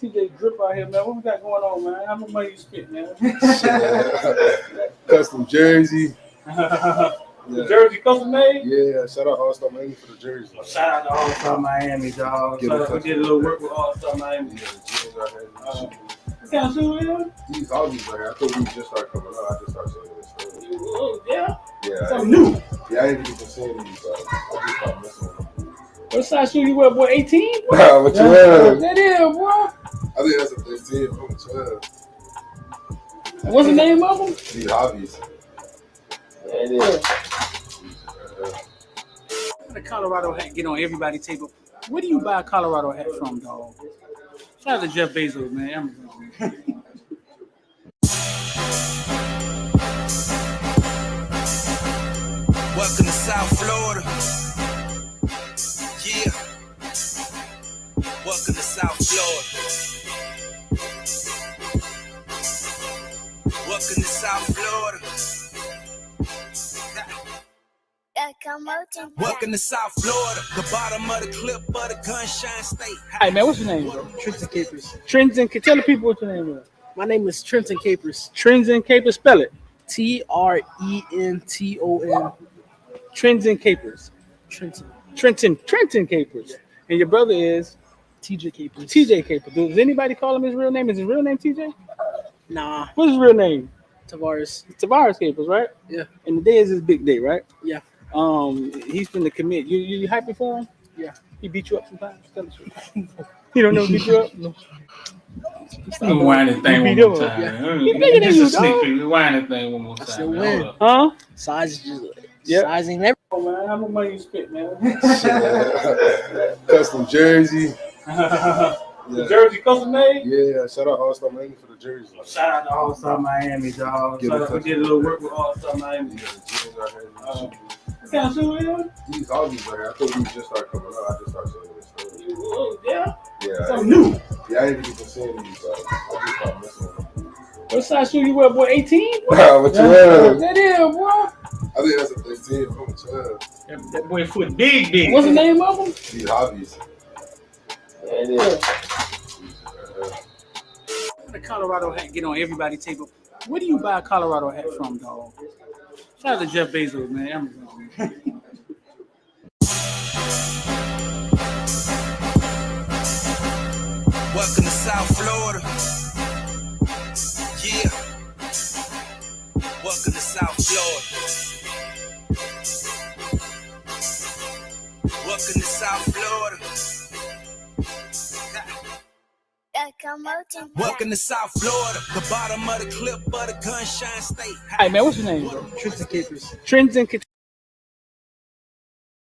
TJ Drip out here, man. What we got going on, man? How much money you spent, man? Custom jersey. The jersey custom made? Yeah, shout out All Star Miami for the jersey. Shout out to All Star Miami, dog. We did a little work with All Star Miami. Yeah, the jeans right here. What kind of shoes are these? All these right here. I thought we just started coming out. I just started seeing this. Yeah? Yeah. Something new. Yeah, I ain't even seeing these. I just started messing with them. What size shoe you wear, boy? 18? What you wear? That is, boy. I think that's a 13 from a 12. What's the name of them? These hobbies. Yeah, it is. The Colorado hat get on everybody's table. Where do you buy a Colorado hat from, dog? Shout out to Jeff Bezos, man. Welcome to South Florida. Yeah. Welcome to South Florida. Welcome to South Florida. Welcome to South Florida, the bottom of the clip of the Gunshine State. Hey man, what's your name, bro? Trenton Capers. Trenton, tell the people what your name is. My name is Trenton Capers. Trenton Capers, spell it. Trenton. Trenton Capers. Trenton Capers. Yeah. And your brother is? TJ Capers. TJ Capers. Does anybody call him his real name? Is his real name TJ? Nah. What's his real name? Tavares. Tavares Capers, right? Yeah. And today is his big day, right? Yeah. He's finna commit. You happy for him? Yeah. He beat you up sometimes? Tell the truth. You don't know beat you up? No. Rewind that thing one more time. Yeah. He bigger than you, Just a sneak dog. peek. Rewind that thing one more I time. still man. win. Hold up. Huh? Size just Yep. sizing everything. Oh man, how much money you spent, man? Custom jersey. The jersey custom made? Yeah, shout out All Star Miami for the jersey. Shout out to All Star Miami, dog. We did a little work with All Star Miami. Yeah, the jeans right here. What kind of shoes are these? All these right here. I thought we just started coming out. I just started seeing this. Yeah? Yeah. Something new. Yeah, I ain't even seeing these. I just started messing with them. What size shoe you wear, boy? 18? What you wear? That is, boy. I think that's a 13 from a 12. That boy foot big. What's the name of them? These hobbies. Yeah, it is. The Colorado hat get on everybody's table. Where do you buy a Colorado hat from, dog? Shout out to Jeff Bezos, man. Welcome to South Florida. Yeah. Welcome to South Florida. Welcome to South Florida. Welcome to South Florida, the bottom of the clip of the Gunshine State. Hey man, what's your name, bro? Trenton Capers. Trenton.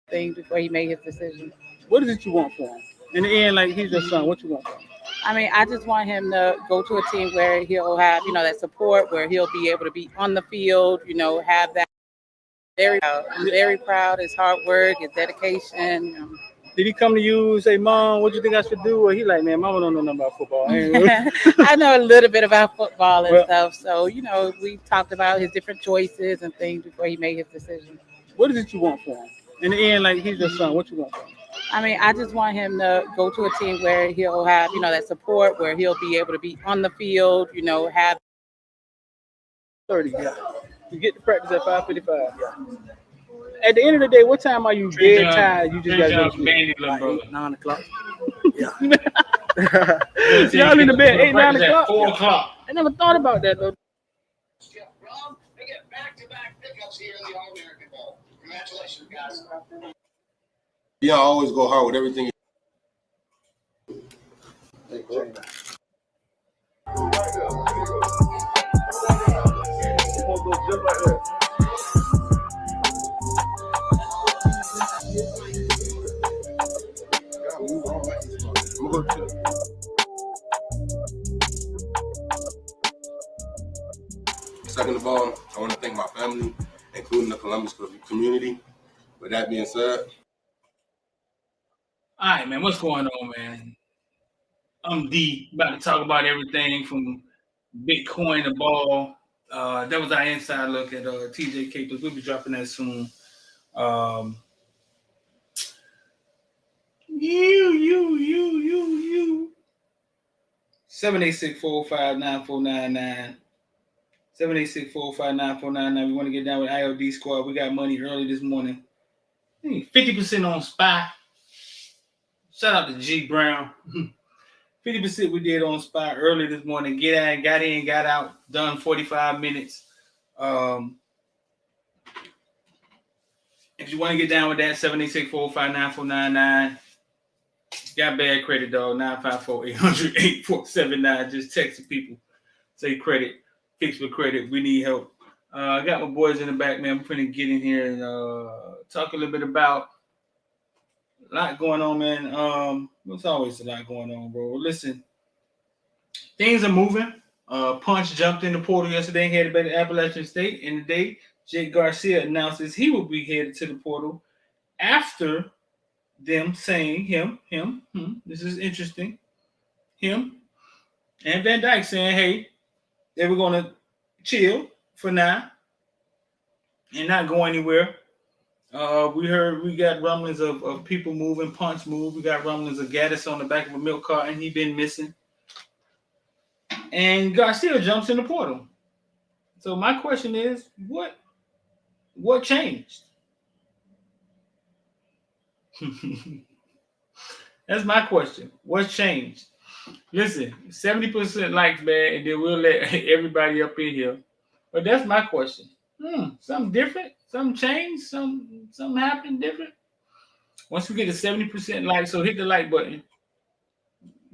Thing before he made his decision. What is it you want for him? In the end, like he's your son. What you want for him? I mean, I just want him to go to a team where he'll have, that support, where he'll be able to be on the field, have that. I'm very proud. His hard work, his dedication. Did he come to you and say, Mom, what do you think I should do? Or he like, man, Mama don't know nothing about football. I know a little bit about football and stuff. So, we talked about his different choices and things before he made his decision. What is it you want for him? In the end, like he's your son. What you want for him? I mean, I just want him to go to a team where he'll have, that support, where he'll be able to be on the field, have 30, yeah. You get to practice at 5:55. Yeah. At the end of the day, what time are you dead tired? You just got to go to Bandy, little brother. 9 o'clock. Y'all in the bed 8, 9 o'clock. 4 o'clock. I never thought about that though. Rob, they get back-to-back pickups here in the All-American Bowl. Congratulations, guys. Yeah, I always go hard with everything. Second of all, I want to thank my family, including the Columbus community. With that being said, All right, man. What's going on, man? I'm D. About to talk about everything from Bitcoin to ball. That was our inside look at TJ Capers. We'll be dropping that soon. You. 786-405-9499. 786-405-9499. We want to get down with IOD squad. We got money early this morning. 50% on SPY. Shout out to G Brown. 50% we did on SPY early this morning. Got in, got out, done 45 minutes. If you want to get down with that, 786-405-9499. Got bad credit, dog. 954-800-8479. Just texting people. Say credit. Fix for credit. We need help. I got my boys in the back, man. I'm finna get in here and talk a little bit about a lot going on, man. There's always a lot going on, bro. Listen, things are moving. Ponce jumped in the portal yesterday, headed back to Appalachian State. And today, Jake Garcia announces he will be headed to the portal after them saying this is interesting. Him and Van Dyke saying, hey, they were going to chill for now and not go anywhere. We got rumblings of people moving, Ponce move. We got rumblings of Gattis on the back of a milk cart, and he been missing. And Garcia jumps in the portal. So my question is, what changed? That's my question. What's changed? Listen, 70% likes, man, and then we'll let everybody up in here. But that's my question. Something different? Something changed? Something happened different? Once we get to 70% likes, so hit the like button.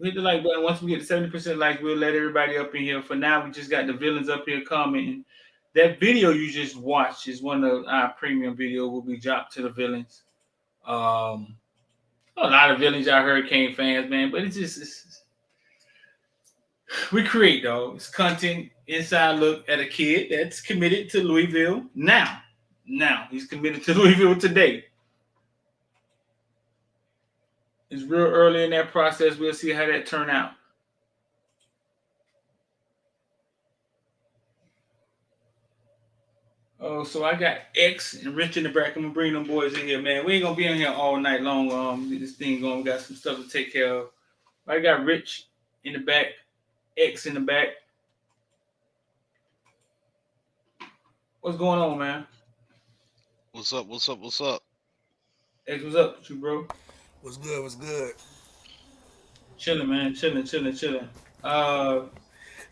Hit the like button. Once we get to 70% likes, we'll let everybody up in here. For now, we just got the villains up here commenting. That video you just watched is one of our premium videos will be dropped to the villains. A lot of villains are Hurricane fans, man, but it's we create, dog. It's content, inside look at a kid that's committed to Louisville now. Now he's committed to Louisville today. It's real early in that process. We'll see how that turn out. Oh, so I got X and Rich in the back. I'm gonna bring them boys in here, man. We ain't gonna be in here all night long. This thing going. We got some stuff to take care of. I got Rich in the back, X in the back. What's going on, man? What's up? What's up? What's up? X, what's up with you, bro? What's good? What's good? Chilling, man. Chilling.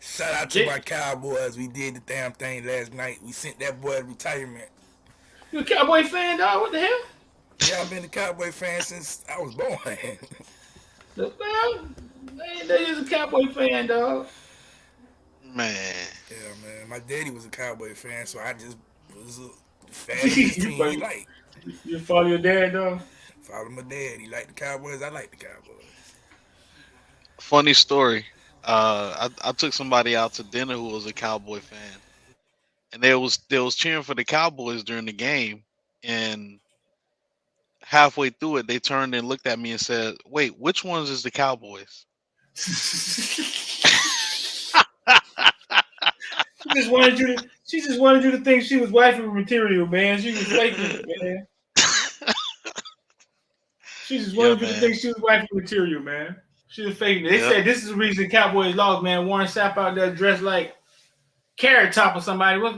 Shout out to my Cowboys. We did the damn thing last night. We sent that boy to retirement. You a Cowboy fan, dog? What the hell? Yeah, I've been a Cowboy fan since I was born. Man, they is a Cowboy fan, dog. Man. Yeah, man. My daddy was a Cowboy fan, so I just was a fan of his team he liked. You follow your dad, dog? Follow my dad. He liked the Cowboys. I like the Cowboys. Funny story. I took somebody out to dinner who was a Cowboy fan, and they was cheering for the Cowboys during the game, and halfway through it, they turned and looked at me and said, "Wait, which ones is the Cowboys?" She just wanted you to think she was wifey material, man. She was faking it, man. She just wanted you to think she was wifey material, man. She was faking it. They said this is the reason the Cowboys lost, man. Warren Sapp out there dressed like Carrot Top or somebody. What's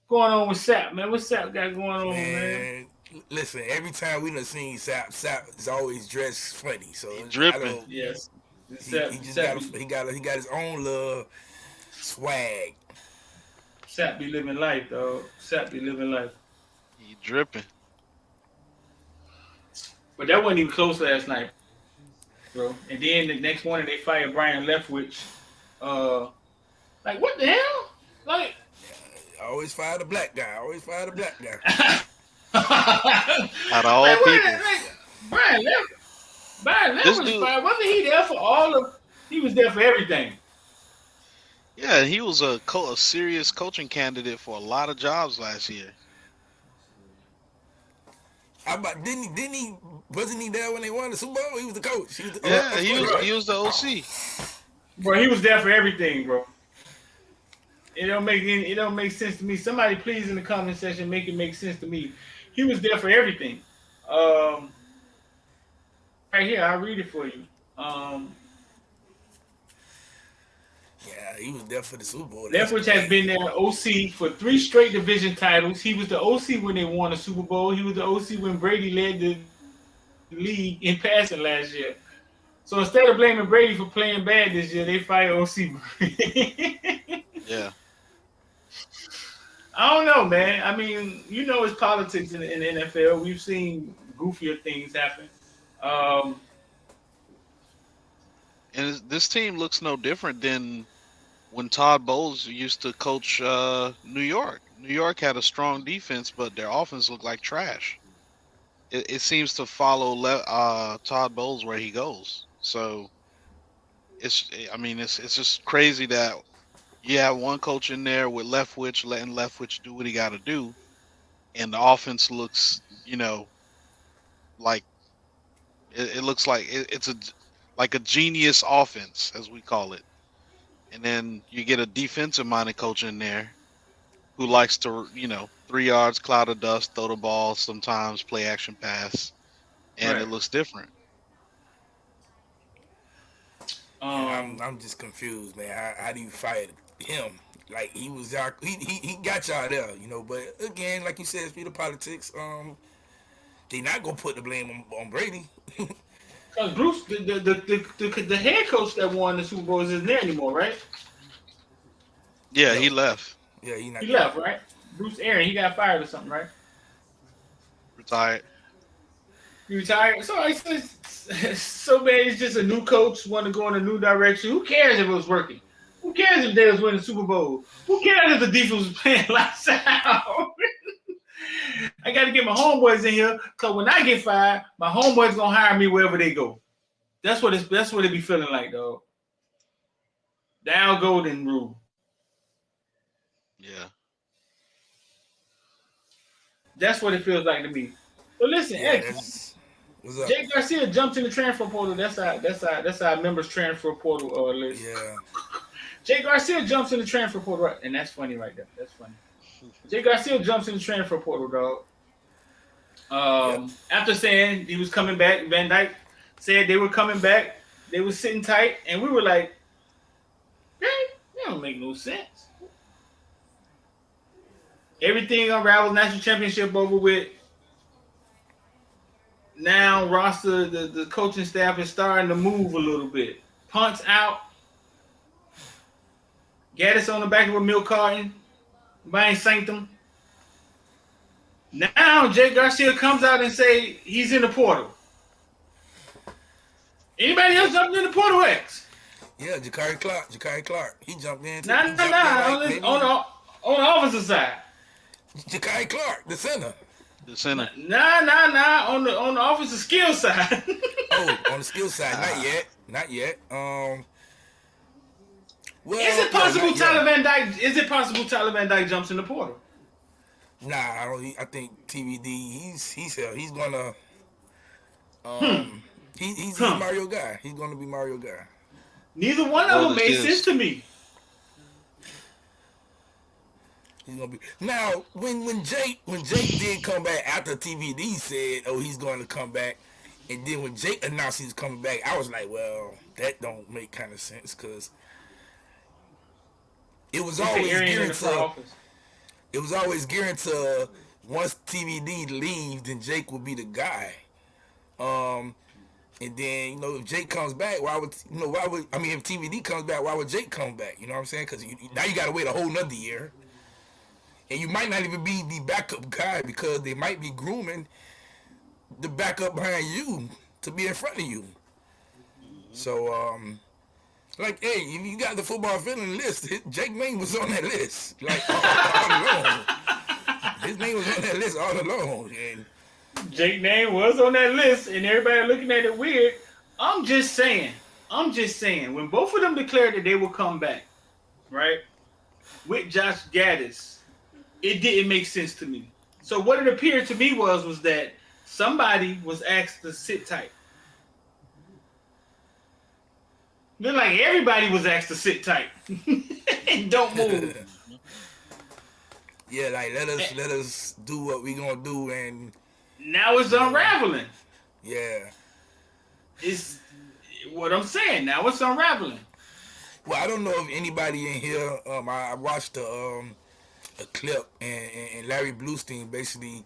going on with Sapp, man? What's Sapp got going on, man? Listen, every time we done seen Sapp is always dressed funny. So he dripping. Yes. He got his own little swag. Sapp be living life, dog. Sapp be living life. He dripping. But that wasn't even close last night, bro. And then the next morning they fired Brian Leftwich. Like what the hell? Like I always fire the black guy. Out of all people. Brian Leftwich fired. Wasn't he there for all of? He was there for everything. Yeah, he was a serious coaching candidate for a lot of jobs last year. Didn't he? Wasn't he there when they won the Super Bowl? He was the coach. He was the OC. Bro, he was there for everything, bro. It don't make sense to me. Somebody please in the comment section make it make sense to me. He was there for everything. Right here, I'll read it for you. Yeah, he was there for the Super Bowl. Leftwich has been their OC for 3 straight division titles. He was the OC when they won the Super Bowl. He was the OC when Brady led the league in passing last year. So instead of blaming Brady for playing bad this year, they fired OC. Yeah. I don't know, man. I mean, you know, it's politics in the NFL. We've seen goofier things happen. And this team looks no different than when Todd Bowles used to coach New York. New York had a strong defense, but their offense looked like trash. It seems to follow Todd Bowles where he goes. So it's just crazy that you have one coach in there with Leftwich letting Leftwich do what he got to do, and the offense looks, like it looks like it's like a genius offense, as we call it. And then you get a defensive minded coach in there who likes to, 3 yards, cloud of dust, throw the ball, sometimes play action pass, and Right. it looks different. I'm just confused, man. How do you fire him? Like he was y'all, he got y'all there, But again, like you said, it's the politics. They not gonna put the blame on Brady. Because Bruce, the head coach that won the Super Bowl isn't there anymore, right? Yeah, he left, Yeah, he not. He left, right? Bruce Aaron, he got fired or something, right? retired. He retired. So so bad. It's just a new coach want to go in a new direction. Who cares if it was working? Who cares if they was winning the Super Bowl? Who cares if the defense was playing lights out? I got to get my homeboys in here because when I get fired, my homeboys gonna hire me wherever they go. That's what it be feeling like, though. The Al Golden rule. Yeah. That's what it feels like to me. But listen, Yeah, hey, what's up? Jake Garcia jumped in the transfer portal. That's our members transfer portal list. Yeah, Jake Garcia jumps in the transfer portal, right? And that's funny right there. That's funny. Jake Garcia jumps in the transfer portal, dog. After saying he was coming back, Van Dyke said they were coming back. They were sitting tight, and we were like, "Hey, that don't make no sense." Everything unraveled. National championship over with. Now roster, the coaching staff is starting to move a little bit. Ponce out. Gattis on the back of a milk carton. Buying sanctum. Now Jay Garcia comes out and say he's in the portal. Anybody else jumped in the portal, X? yeah. Jakari Clark. He jumped in. Nah. On the offensive side. Jakari Clark, the center. The center. Nah. On the offensive skill side. Oh, on the skill side, not yet. Well, Is it possible Tyler Van Dyke? Is it possible Tyler Van Dyke jumps in the portal? Nah, I don't. I think TVD. He's gonna. He's Mario guy. He's gonna be Mario guy. Neither one of them made sense to me. He's gonna be now. When Jake did come back after TVD said, "Oh, he's going to come back," and then when Jake announced he's coming back, I was like, "Well, that don't make kind of sense," because it was always geared to. It was always geared to once TVD leaves, then Jake will be the guy. And then if Jake comes back, if TVD comes back, why would Jake come back? You know what I'm saying? Because now you got to wait a whole nother year. And you might not even be the backup guy because they might be grooming the backup behind you to be in front of you. So, hey, if you got the football feeling list, Jake name was on that list, like all along. His name was on that list all along. And Jake name was on that list, and everybody looking at it weird. I'm just saying. When both of them declared that they will come back, right, with Josh Gattis, it didn't make sense to me. So what it appeared to me was that somebody was asked to sit tight. Then like everybody was asked to sit tight and don't move. Yeah, like let us do what we gonna do, and now it's unraveling. Yeah, It's what I'm saying. Now it's unraveling. Well, I don't know if anybody in here. I watched a clip, and Larry Bluestein basically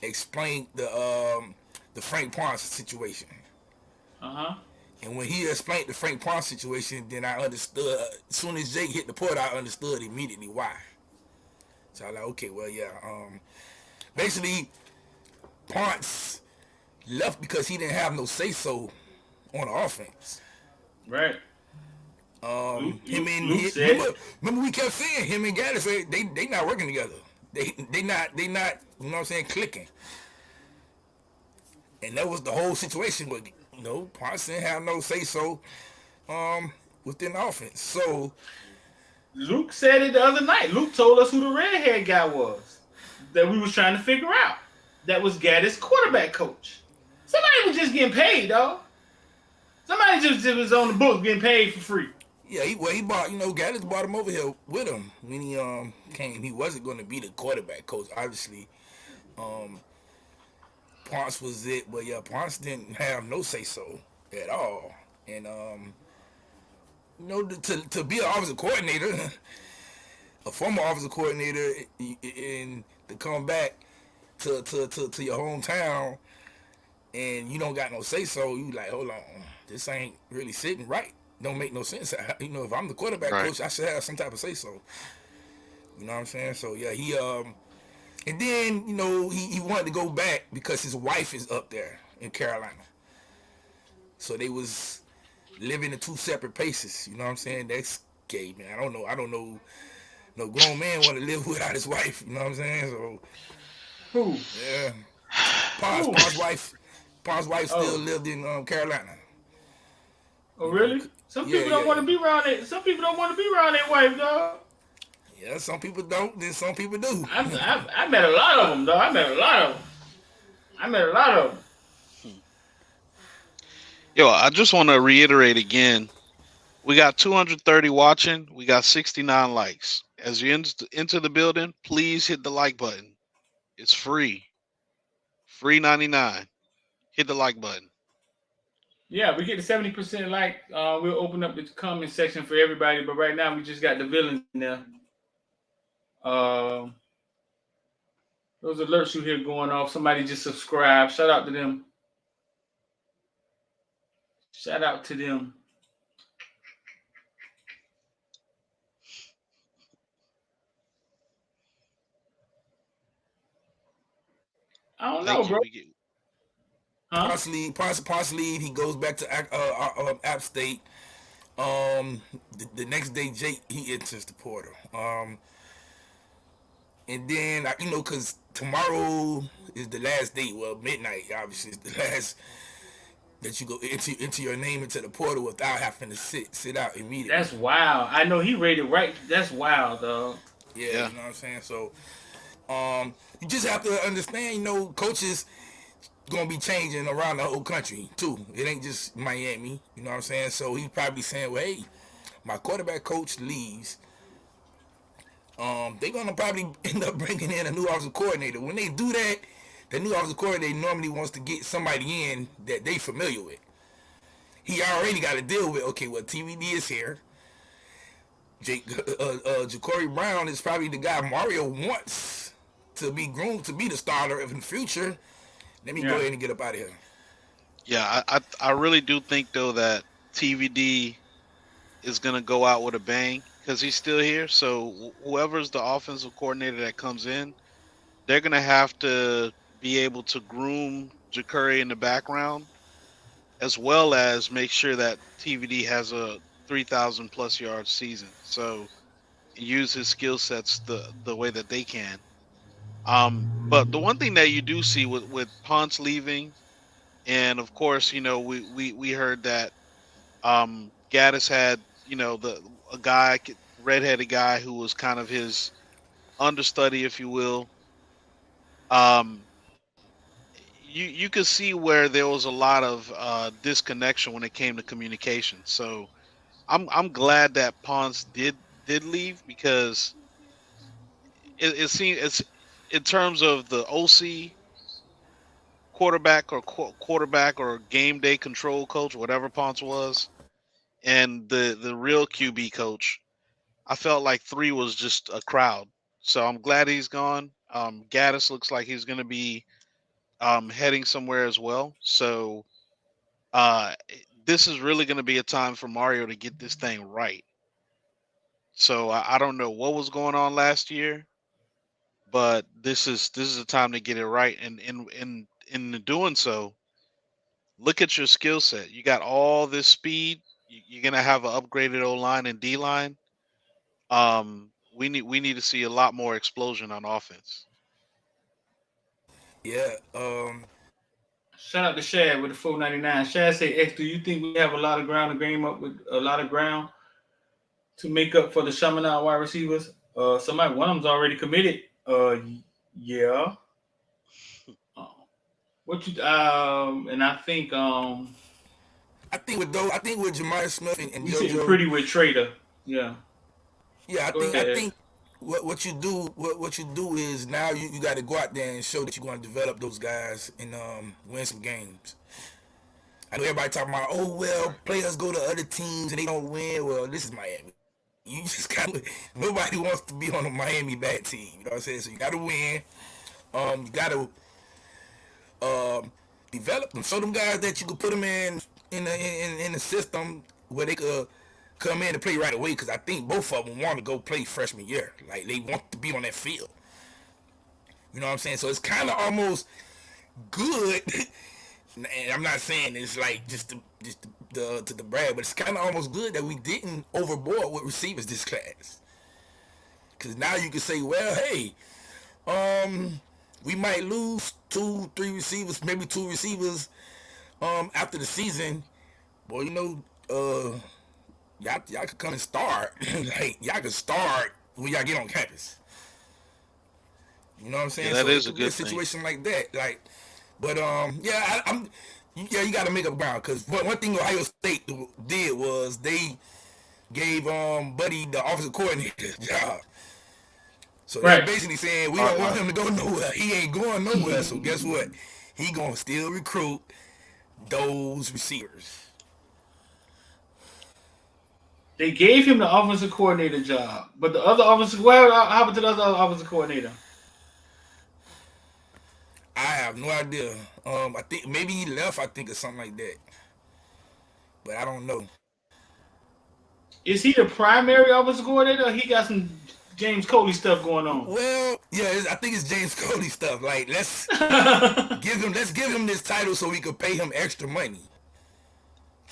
explained the Frank Ponce situation. Uh-huh. And when he explained the Frank Ponce situation, then I understood. As soon as Jake hit the port, I understood immediately why. So I was like, okay, well, yeah. Basically, Ponce left because he didn't have no say so on the offense. Right. Him and Luke said, remember we kept saying him and Gattis they not working together. They not you know what I'm saying, clicking. And that was the whole situation with Ponce didn't have no say so within the offense. So Luke said it the other night. Luke told us who the redhead guy was that we was trying to figure out. That was Gattis' quarterback coach. Somebody was just getting paid, dog. Somebody just was on the book getting paid for free. yeah, he bought Gattis brought him over here with him when he came. He wasn't going to be the quarterback coach, obviously. Ponce was it, but yeah, Ponce didn't have no say so at all. And to be an offensive coordinator, a former offensive coordinator, and to come back to your hometown and you don't got no say so, you like, hold on, this ain't really sitting right. Don't make no sense. If I'm the quarterback coach, I should have some type of say so. You know what I'm saying? So yeah, he and then he wanted to go back because his wife is up there in Carolina. So they was living in two separate places. You know what I'm saying? That's gay, man. I don't know. No grown man want to live without his wife. You know what I'm saying? So Who? yeah, Ponce's wife still lived in Carolina. Oh, really? Some people don't want to be around it. Some people don't want to be around their wife, dog. Yeah, some people don't. Then some people do. I met a lot of them, dog. I met a lot of them. Yo, I just want to reiterate again. We got 230 watching. We got 69 likes. As you enter the building, please hit the like button. It's free. Free 99. Hit the like button. Yeah, we get to 70% like. We'll open up the comment section for everybody, but right now we just got the villains in there. Those alerts you hear going off. Somebody just subscribed. Shout out to them. Shout out to them. I don't know, bro. Huh? Ponce leave. He goes back to App State. The next day, Jake he enters the portal. And then because tomorrow is the last day. Well, midnight obviously is the last that you go into your name into the portal without having to sit out immediately. That's wild. I know he rated right. That's wild, dog. Yeah, you know what I'm saying. So, you just have to understand. Coaches gonna be changing around the whole country too. It ain't just Miami. You know what I'm saying. So he's probably saying, well, hey, my quarterback coach leaves. They're gonna probably end up bringing in a new offensive coordinator. When they do that, the new offensive coordinator normally wants to get somebody in that they familiar with. He already got to deal with. Okay, well, TVD is here. Ja'Cory Brown is probably the guy Mario wants to be groomed to be the starter in the future. Let me go ahead and get up out of here. Yeah, I really do think though that TVD is gonna go out with a bang because he's still here. So whoever's the offensive coordinator that comes in, they're gonna have to be able to groom Ja'Cory in the background, as well as make sure that TVD has a 3,000 plus yard season. So use his skill sets the way that they can. But the one thing that you do see with Ponce leaving, and of course, we heard that Gattis had a guy, redheaded guy who was kind of his understudy, if you will. You could see where there was a lot of disconnection when it came to communication. So I'm glad that Ponce did leave because it seems it's in terms of the OC quarterback or game day control coach, whatever Ponce was. and the real QB coach, I felt like 3 was just a crowd. So I'm glad he's gone. Gattis looks like he's going to be heading somewhere as well. So uh, this is really going to be a time for Mario to get this thing right. So I don't know what was going on last year, but this is a time to get it right. And in doing so, look at your skill set. You got all this speed. You're gonna have an upgraded O line and D line. We need to see a lot more explosion on offense. Yeah. Shout out to Shad with the 499. Shad say, X, do you think we have a lot of ground to game up with a lot of ground to make up for the Chaminade wide receivers? Somebody, one of them's already committed. Yeah. What you and I think I think with Jemima Smith and we sitting JoJo, pretty with Trader. Yeah. yeah, Go I ahead. think what you do is now you got to go out there and show that you're going to develop those guys and win some games. I know everybody talking about, oh well, players go to other teams and they don't win. Well, this is Miami. You just got nobody wants to be on a Miami bad team. You know what I'm saying? So you got to win. You got to develop them. Show them guys that you could put them in the system where they could come in and play right away. Because I think both of them want to go play freshman year. Like they want to be on that field. You know what I'm saying? So it's kind of almost good. And I'm not saying it's like just to brag, but it's kind of almost good that we didn't overboard with receivers this class. Because now you can say, well, hey, we might lose 2-3 receivers, maybe 2 receivers after the season. Well, you know, y'all could come and start. Like, y'all could start when y'all get on campus. You know what I'm saying? Yeah, that so is a good situation like that. Like, but yeah, you got to make up ground because one thing Ohio State did was they gave Buddy the offensive coordinator job. So Right. they're basically saying we don't want him to go nowhere. He ain't going nowhere. So guess what? He gonna still recruit those receivers. They gave him the offensive coordinator job, but the other offensive, well, how happened to the other offensive coordinator? I have no idea. I think maybe he left. I think or something like that. But I don't know. Is he the primary offensive coordinator? Or he got some James Coley stuff going on. Well, yeah, I think it's James Cody stuff. Like let's give him this title so we could pay him extra money.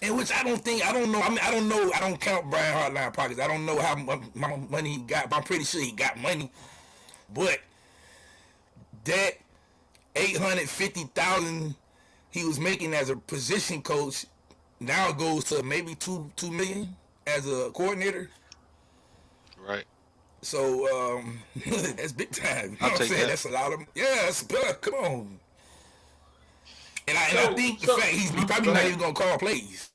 And which I don't know. I mean, I don't know. I don't count Brian Hartline pockets. I don't know how much money he got, but I'm pretty sure he got money. But that $850,000 he was making as a position coach now goes to maybe $2 million as a coordinator. Right. So that's big time. You know what I'm saying? That. That's a lot of that's good. Come on. And I think the fact he's probably not even gonna call plays.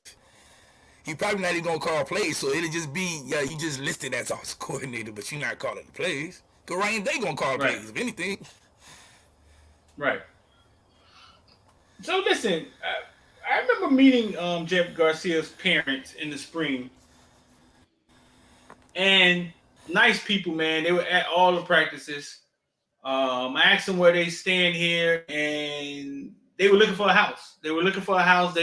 He probably not even gonna call plays, so it'll just be you just listed as offensive coordinator, but you're not calling the plays. Cause Ryan they gonna call plays if anything. Right. So listen, I remember meeting Jeff Garcia's parents in the spring, and nice people, man. They were at all the practices. I asked them where they stand here, and they were looking for a house. They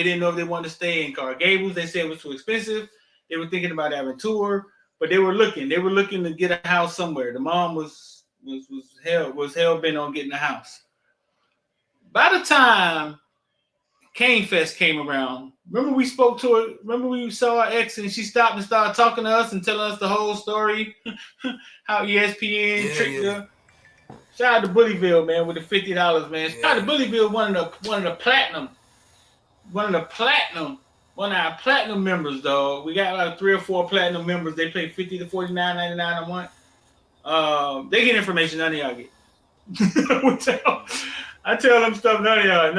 didn't know if they wanted to stay in Coral Gables. They said it was too expensive. They were thinking about Aventura, but they were looking. They were looking to get a house somewhere. The mom was hell bent on getting a house. By the time Cane Fest came around, remember we spoke to her. Remember we saw our ex, and she stopped and started talking to us and telling us the whole story, how ESPN tricked her. Shout out to Bullyville, man, with the $50, man. Shout out to Bullyville, one of our platinum members, though. We got like 3 or 4 platinum members. They pay $50 to $49.99 a month. They get information none of y'all get. I tell them stuff none of y'all.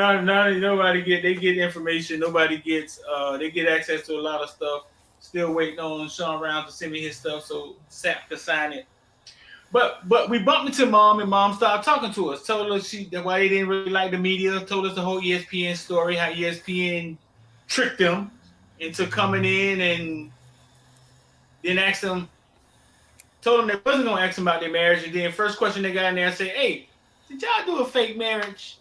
Nobody get. They get information. Nobody gets. They get access to a lot of stuff. Still waiting on Sean Rounds to send me his stuff so Sap could sign it. But we bumped into Mom, and Mom started talking to us. Told us that why they didn't really like the media. Told us the whole ESPN story, how ESPN tricked them. into coming in and then asked them, told them they wasn't gonna ask them about their marriage, and then first question they got in there said, "Hey, did y'all do a fake marriage?"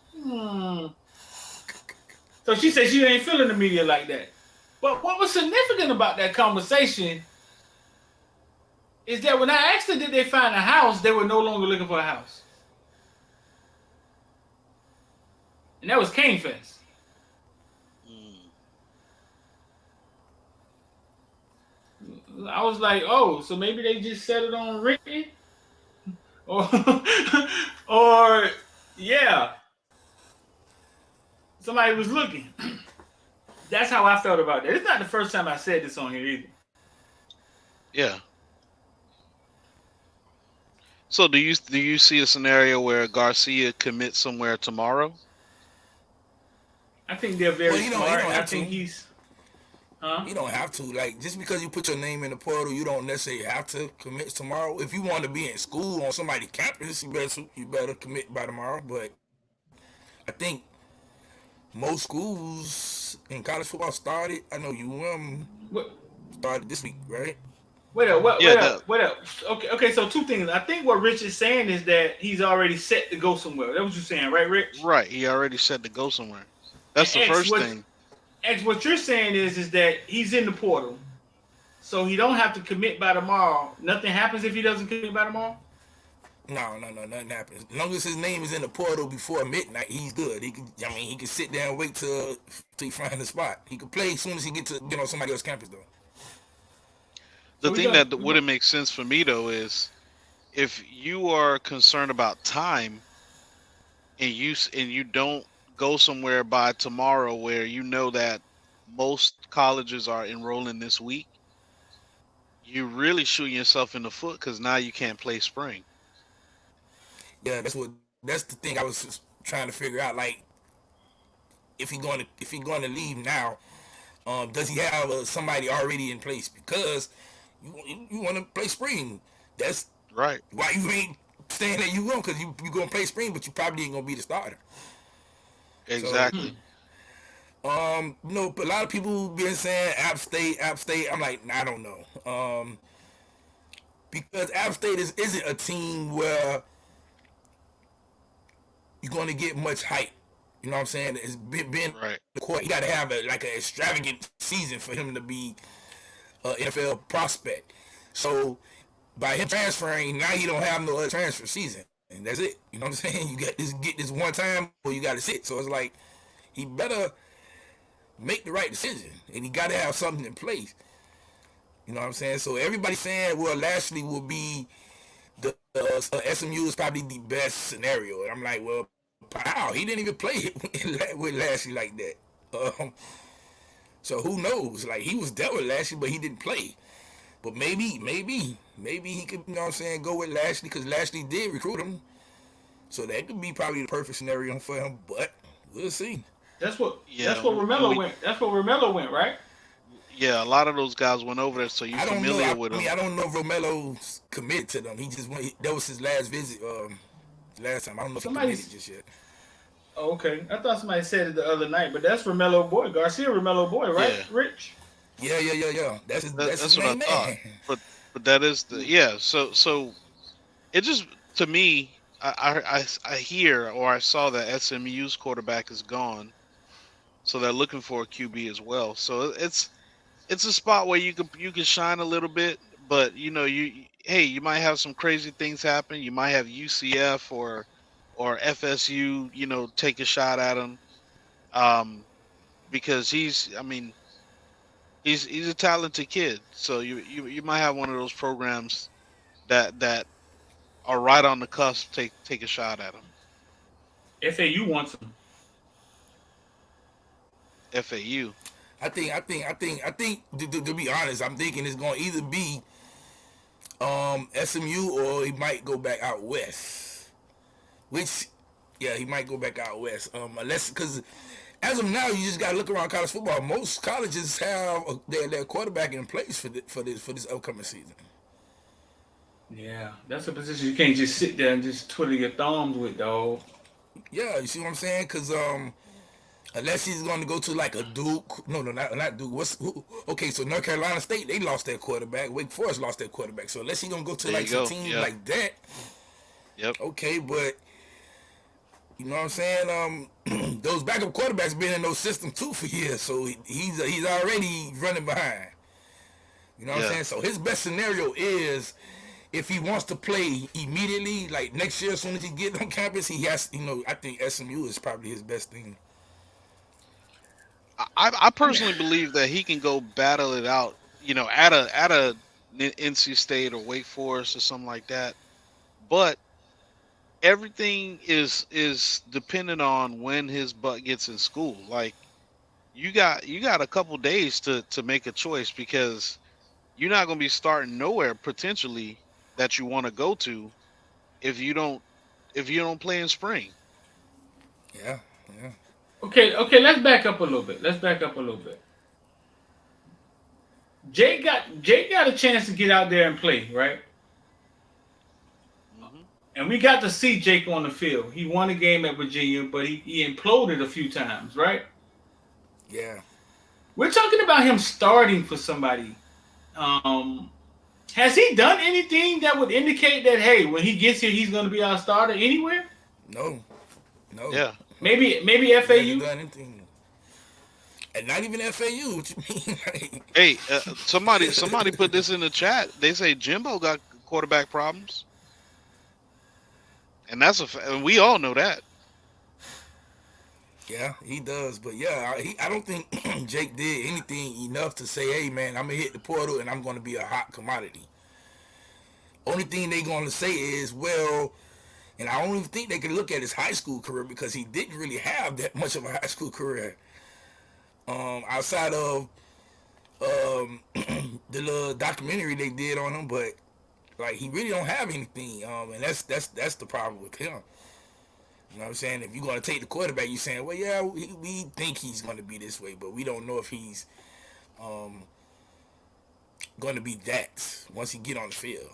So she said she ain't feeling the media like that. But what was significant about that conversation is that when I asked her did they find a house, they were no longer looking for a house. And that was Cane Fest. Mm. I was like, oh, so maybe they just settled on Ricky? Or, or yeah, somebody was looking. That's how I felt about that. It's not the first time I said this on here either. Yeah. So do you see a scenario where Garcia commits somewhere tomorrow? I think they're Well, very he smart, don't and I have think to. he's, huh? You don't have to. Like, just because you put your name in the portal, you don't necessarily have to commit tomorrow. If you want to be in school on somebody's campus, you better commit by tomorrow. But I think most schools in college football started. I know What? started this week, right? Wait up, Yeah, that wait up. Okay. So two things. I think what Rich is saying is that he's already set to go somewhere. That's what you're saying, right, Rich? right. He already said to go somewhere. And That's the first thing. What you're saying is that he's in the portal, so he don't have to commit by tomorrow. Nothing happens if he doesn't commit by tomorrow. No, nothing happens. As long as his name is in the portal before midnight, he's good. He can sit there and wait till he find the spot. He can play as soon as he get on somebody else's campus though. The So we thing gonna that wouldn't make sense for me though is if you are concerned about time and you don't go somewhere by tomorrow where you know that most colleges are enrolling this week, you really shooting yourself in the foot because now you can't play spring. Yeah, that's the thing I was just trying to figure out. Like, if he going to leave now, does he have somebody already in place? Because you want to play spring. That's Right. why you ain't saying that you will, because you gonna play spring, but you probably ain't gonna be the starter. So Exactly. a lot of people been saying App State, App State. I'm like, nah, I don't know. Because App State isn't a team where you're going to get much hype. You know what I'm saying? It's been Right. the court. You got to have like an extravagant season for him to be an NFL prospect. So by him transferring, now he don't have no other transfer season, and that's it. You know what I'm saying? You get this one time, or you got to sit. So it's like he better make the right decision, and he got to have something in place. You know what I'm saying? So everybody's saying, well, Lashley will be the SMU is probably the best scenario. And I'm like, well, how? He didn't even play with Lashley like that. So who knows? Like, he was dealt with Lashley, but he didn't play. But maybe he could, you know what I'm saying, go with Lashley because Lashley did recruit him. So that could be probably the perfect scenario for him. But we'll see. That's what Yeah. Romello went. That's what Romello went, right? Yeah, a lot of those guys went over there, so you're I don't know. familiar with I mean, them. I don't know if Romelo's committed to them. He just went. That was his last visit. Last time. I don't know if he Somebody's. committed just yet. Oh, okay, I thought somebody said it the other night, but that's Romello boy, Garcia Romello boy, right? Yeah. Rich. Yeah. That's That's his what I main thought. man. But that is the yeah. So it just to me, I hear or I saw that SMU's quarterback is gone, so they're looking for a QB as well. So it's a spot where you can shine a little bit, but hey, you might have some crazy things happen. You might have UCF or FSU, take a shot at him, um, because I mean, he's a talented kid. So you might have one of those programs that are right on the cusp. Take a shot at him. FAU wants him. FAU. I think. To be honest, I'm thinking it's going to either be SMU or he might go back out west. Which, yeah, he might go back out west. Unless because as of now, you just got to look around college football. Most colleges have their quarterback in place for this upcoming season. Yeah, that's a position you can't just sit there and just twiddle your thumbs with, dog. Yeah, you see what I'm saying? Because Unless he's going to go to like a Duke. No, not Duke. Okay, so North Carolina State, they lost their quarterback. Wake Forest lost their quarterback. So unless he's going to go to There like you some go. team Yep. like that, Yep. okay, but you know what I'm saying? Those backup quarterbacks been in those systems too for years, so he's already running behind. You know what I'm Yeah. saying? So his best scenario is if he wants to play immediately, like next year, as soon as he gets on campus, he has. I think SMU is probably his best thing. I personally believe that he can go battle it out. At a NC State or Wake Forest or something like that. But everything is dependent on when his butt gets in school. Like you got a couple days to make a choice because you're not going to be starting nowhere potentially that you want to go to if you don't play in spring. Yeah, yeah. Okay. Let's back up a little bit. Let's back up a little bit. Jake got a chance to get out there and play, right? Hmm. And we got to see Jake on the field. He won a game at Virginia, but he imploded a few times, right? Yeah. We're talking about him starting for somebody. Um, has he done anything that would indicate that hey, when he gets here, he's going to be our starter anywhere? No, no. Yeah. Maybe He hasn't FAU. done anything. And not even FAU. What you mean? Like, Hey, somebody put this in the chat. They say Jimbo got quarterback problems, and and we all know that. yeah, he does. But yeah, I don't think Jake did anything enough to say, hey, man, I'm going to hit the portal and I'm going to be a hot commodity. Only thing they going to say is, well, and I don't even think they can look at his high school career because he didn't really have that much of a high school career. Outside of the little documentary they did on him, but like he really don't have anything. And that's the problem with him. You know what I'm saying? If you're going to take the quarterback, you're saying, well, yeah, we think he's going to be this way, but we don't know if he's going to be that once he get on the field.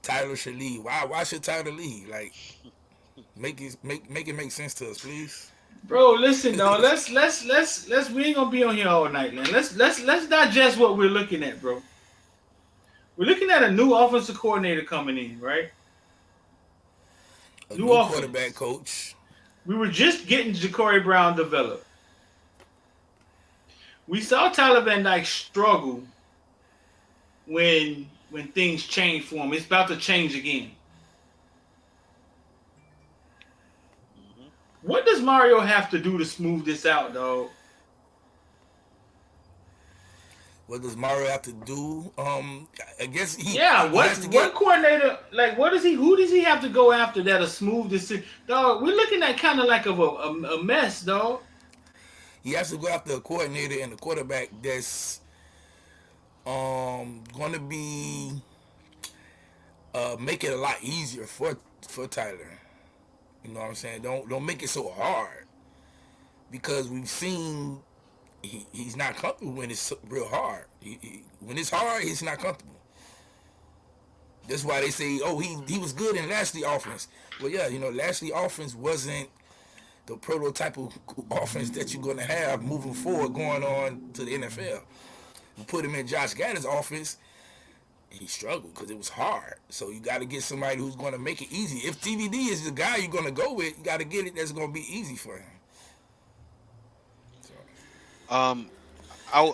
Tyler should leave. Why should Tyler leave? Like, make it make sense to us, please. Bro, listen, dog. Let's. We ain't gonna be on here all night, man. Let's digest what we're looking at, bro. We're looking at a new offensive coordinator coming in, right? A New new offense. quarterback coach. We were just getting Ja'Cory Brown developed. We saw Tyler Van Dyke struggle when things changed for him. It's about to change again. Hmm. What does Mario have to do to smooth this out, dog? What does Mario have to do? I guess Yeah, he has to what get. coordinator like what does he who does he have to go after that'll smooth this dog? We're looking at kind of like of a mess, dog. He has to go after a coordinator and a quarterback that's going to be make it a lot easier for Tyler. You know what I'm saying? Don't make it so hard because we've seen he's not comfortable when it's real hard. When it's hard, he's not comfortable. That's why they say, oh, he was good in Lashley offense. Well, yeah, Lashley offense wasn't the prototype of offense that you're going to have moving forward going on to the NFL. You put him in Josh Gattis' offense, and he struggled because it was hard. So you got to get somebody who's going to make it easy. If TVD is the guy you're going to go with, you got to get it that's going to be easy for him. So,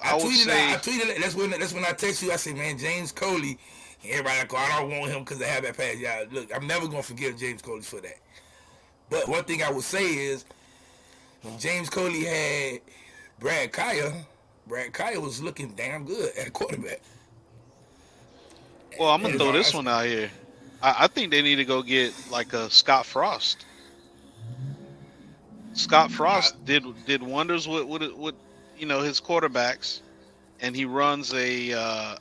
I would say I tweeted. That's when I text you. I said, man, James Coley. And everybody like, oh, I don't want him because they have that pass. Yeah, look, I'm never gonna forgive James Coley for that. But one thing I would say is, when James Coley had Brad Kaya was looking damn good at quarterback. well, I'm gonna And, throw this one out here. I think they need to go get like a Scott Frost. Scott Frost did wonders with his quarterbacks, and he runs a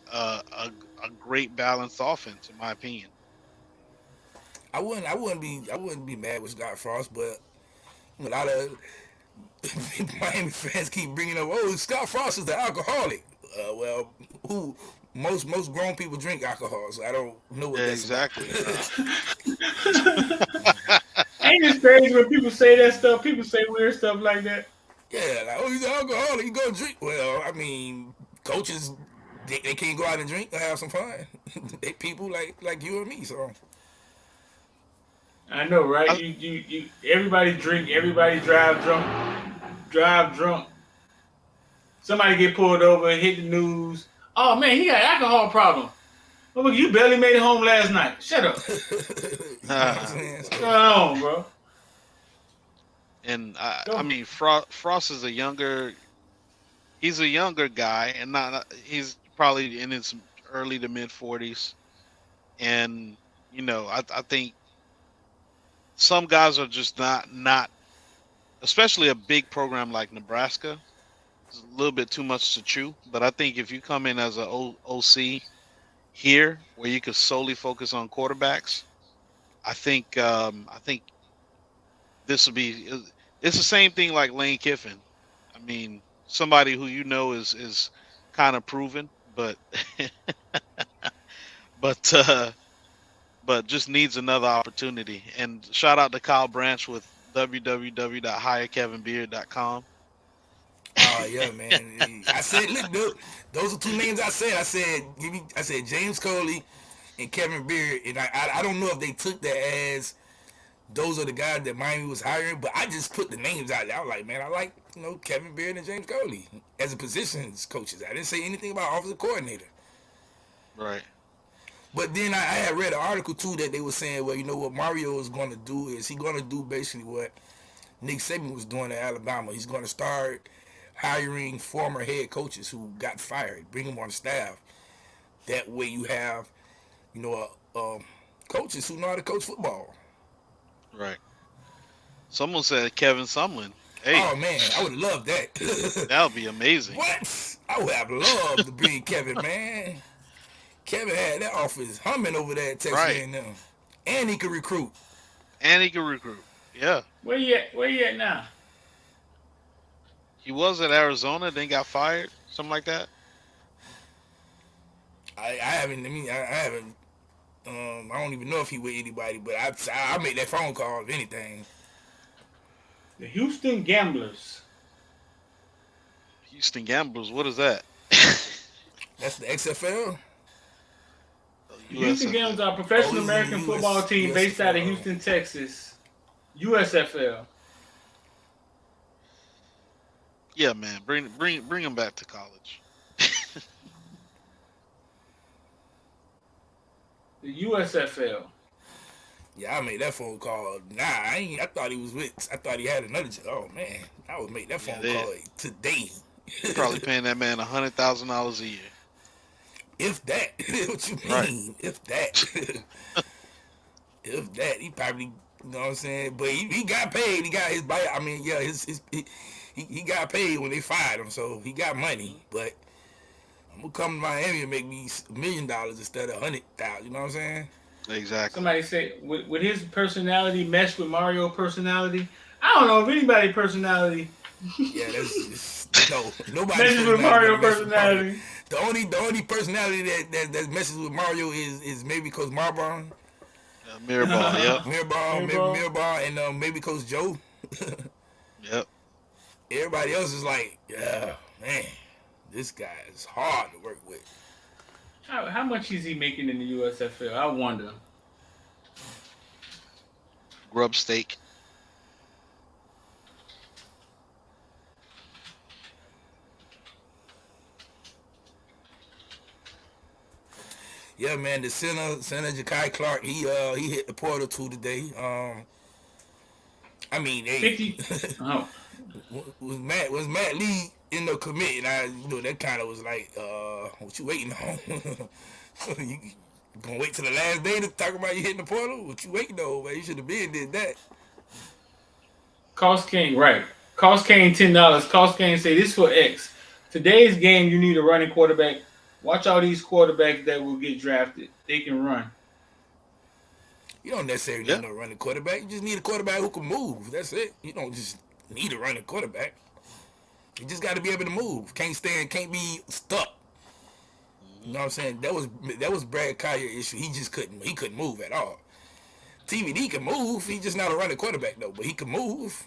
great balanced offense, in my opinion. I wouldn't be mad with Scott Frost, but a lot of Miami fans keep bringing up, oh, Scott Frost is the alcoholic. Well, who most grown people drink alcohol, so I don't know what Yeah, that's exactly. about. Ain't it crazy when people say that stuff? People say weird stuff like that. Yeah, like, oh, he's an alcoholic. You go drink. Well, I mean, coaches, they can't go out and drink or have some fun. They people like you and me. So I know, right? I, You everybody drink, everybody drive drunk. Somebody get pulled over, hit the news. Oh man, he got alcohol problem. Oh, look, you barely made it home last night. Shut up. you know what I'm saying? What's going on, bro? and I Go. mean, Frost is he's a younger guy, and he's probably in his early to mid 40s, and I think some guys are just not, especially a big program like Nebraska. It's a little bit too much to chew, but I think if you come in as an OC here, where you could solely focus on quarterbacks, I think this will be. It's the same thing like Lane Kiffin. I mean, somebody who is kind of proven, but but but just needs another opportunity. And shout out to Kyle Branch with www.hirekevinbeard.com. Oh yeah, man. I said, look, dude, those are two names I said. I said James Coley and Kevin Beard, and I don't know if they took that as those are the guys that Miami was hiring, but I just put the names out there. I was like, man, I like Kevin Beard and James Coley as a positions coaches. I didn't say anything about offensive coordinator. Right. But then I had read an article too that they were saying, well, what Mario is going to do is he's going to do basically what Nick Saban was doing at Alabama. He's going to start hiring former head coaches who got fired, bring them on staff. That way you have, coaches who know how to coach football. Right. Someone said Kevin Sumlin. Hey. Oh man, I would love that. That would be amazing. What? I would have loved to bring Kevin, man. Kevin had that offense humming over there at Texas A&M. And he could recruit. Yeah. Where you at now? He was at Arizona, then got fired, something like that. I haven't. I haven't. I don't even know if he with anybody, but I make that phone call if anything. The Houston Gamblers. Houston Gamblers, what is that? That's the XFL. The Houston Gamblers are a professional American football team based out of Houston, Texas. USFL. Yeah, man, bring him back to college. The USFL. Yeah, I made that phone call. Nah, I thought he was with. I thought he had another job. Oh man, I would make that phone call today. Probably paying that man $100,000 a year. If that, what you mean? Right. If that, if that, he probably, you know what I'm saying. But he got paid. He got his buyout. I mean, yeah, he got paid when they fired him, so he got money. But I'm gonna come to Miami and make me $1 million instead of $100,000. You know what I'm saying? Exactly. Somebody say, would his personality mesh with Mario's personality? I don't know if anybody's personality. Yeah, nobody meshes with Mario's personality. The only personality that messes with Mario is maybe Coach Marbon. Mirabal, yeah. Mirabal, and maybe Coach Joe. Yep. Everybody else is like, yeah, man, this guy is hard to work with. How much is he making in the USFL? I wonder. Grub steak. Yeah, man, the center Ja'Kai Clark, he hit the portal too today. I mean, hey, 50. Oh. was Matt Lee committing? That kind of was like, what you waiting on? You gonna wait till the last day to talk about you hitting the portal? What you waiting on, man? You should have been did that. Cost King, right. Cost King $10. Cost King say this for X. Today's game, you need a running quarterback. Watch all these quarterbacks that will get drafted. They can run. You don't necessarily need no running quarterback. You just need a quarterback who can move. That's it. You don't just need a running quarterback. You just got to be able to move. Can't be stuck. You know what I'm saying? That was Brad Collier's issue. He just couldn't move at all. TVD can move. He's just not a running quarterback though, but he can move.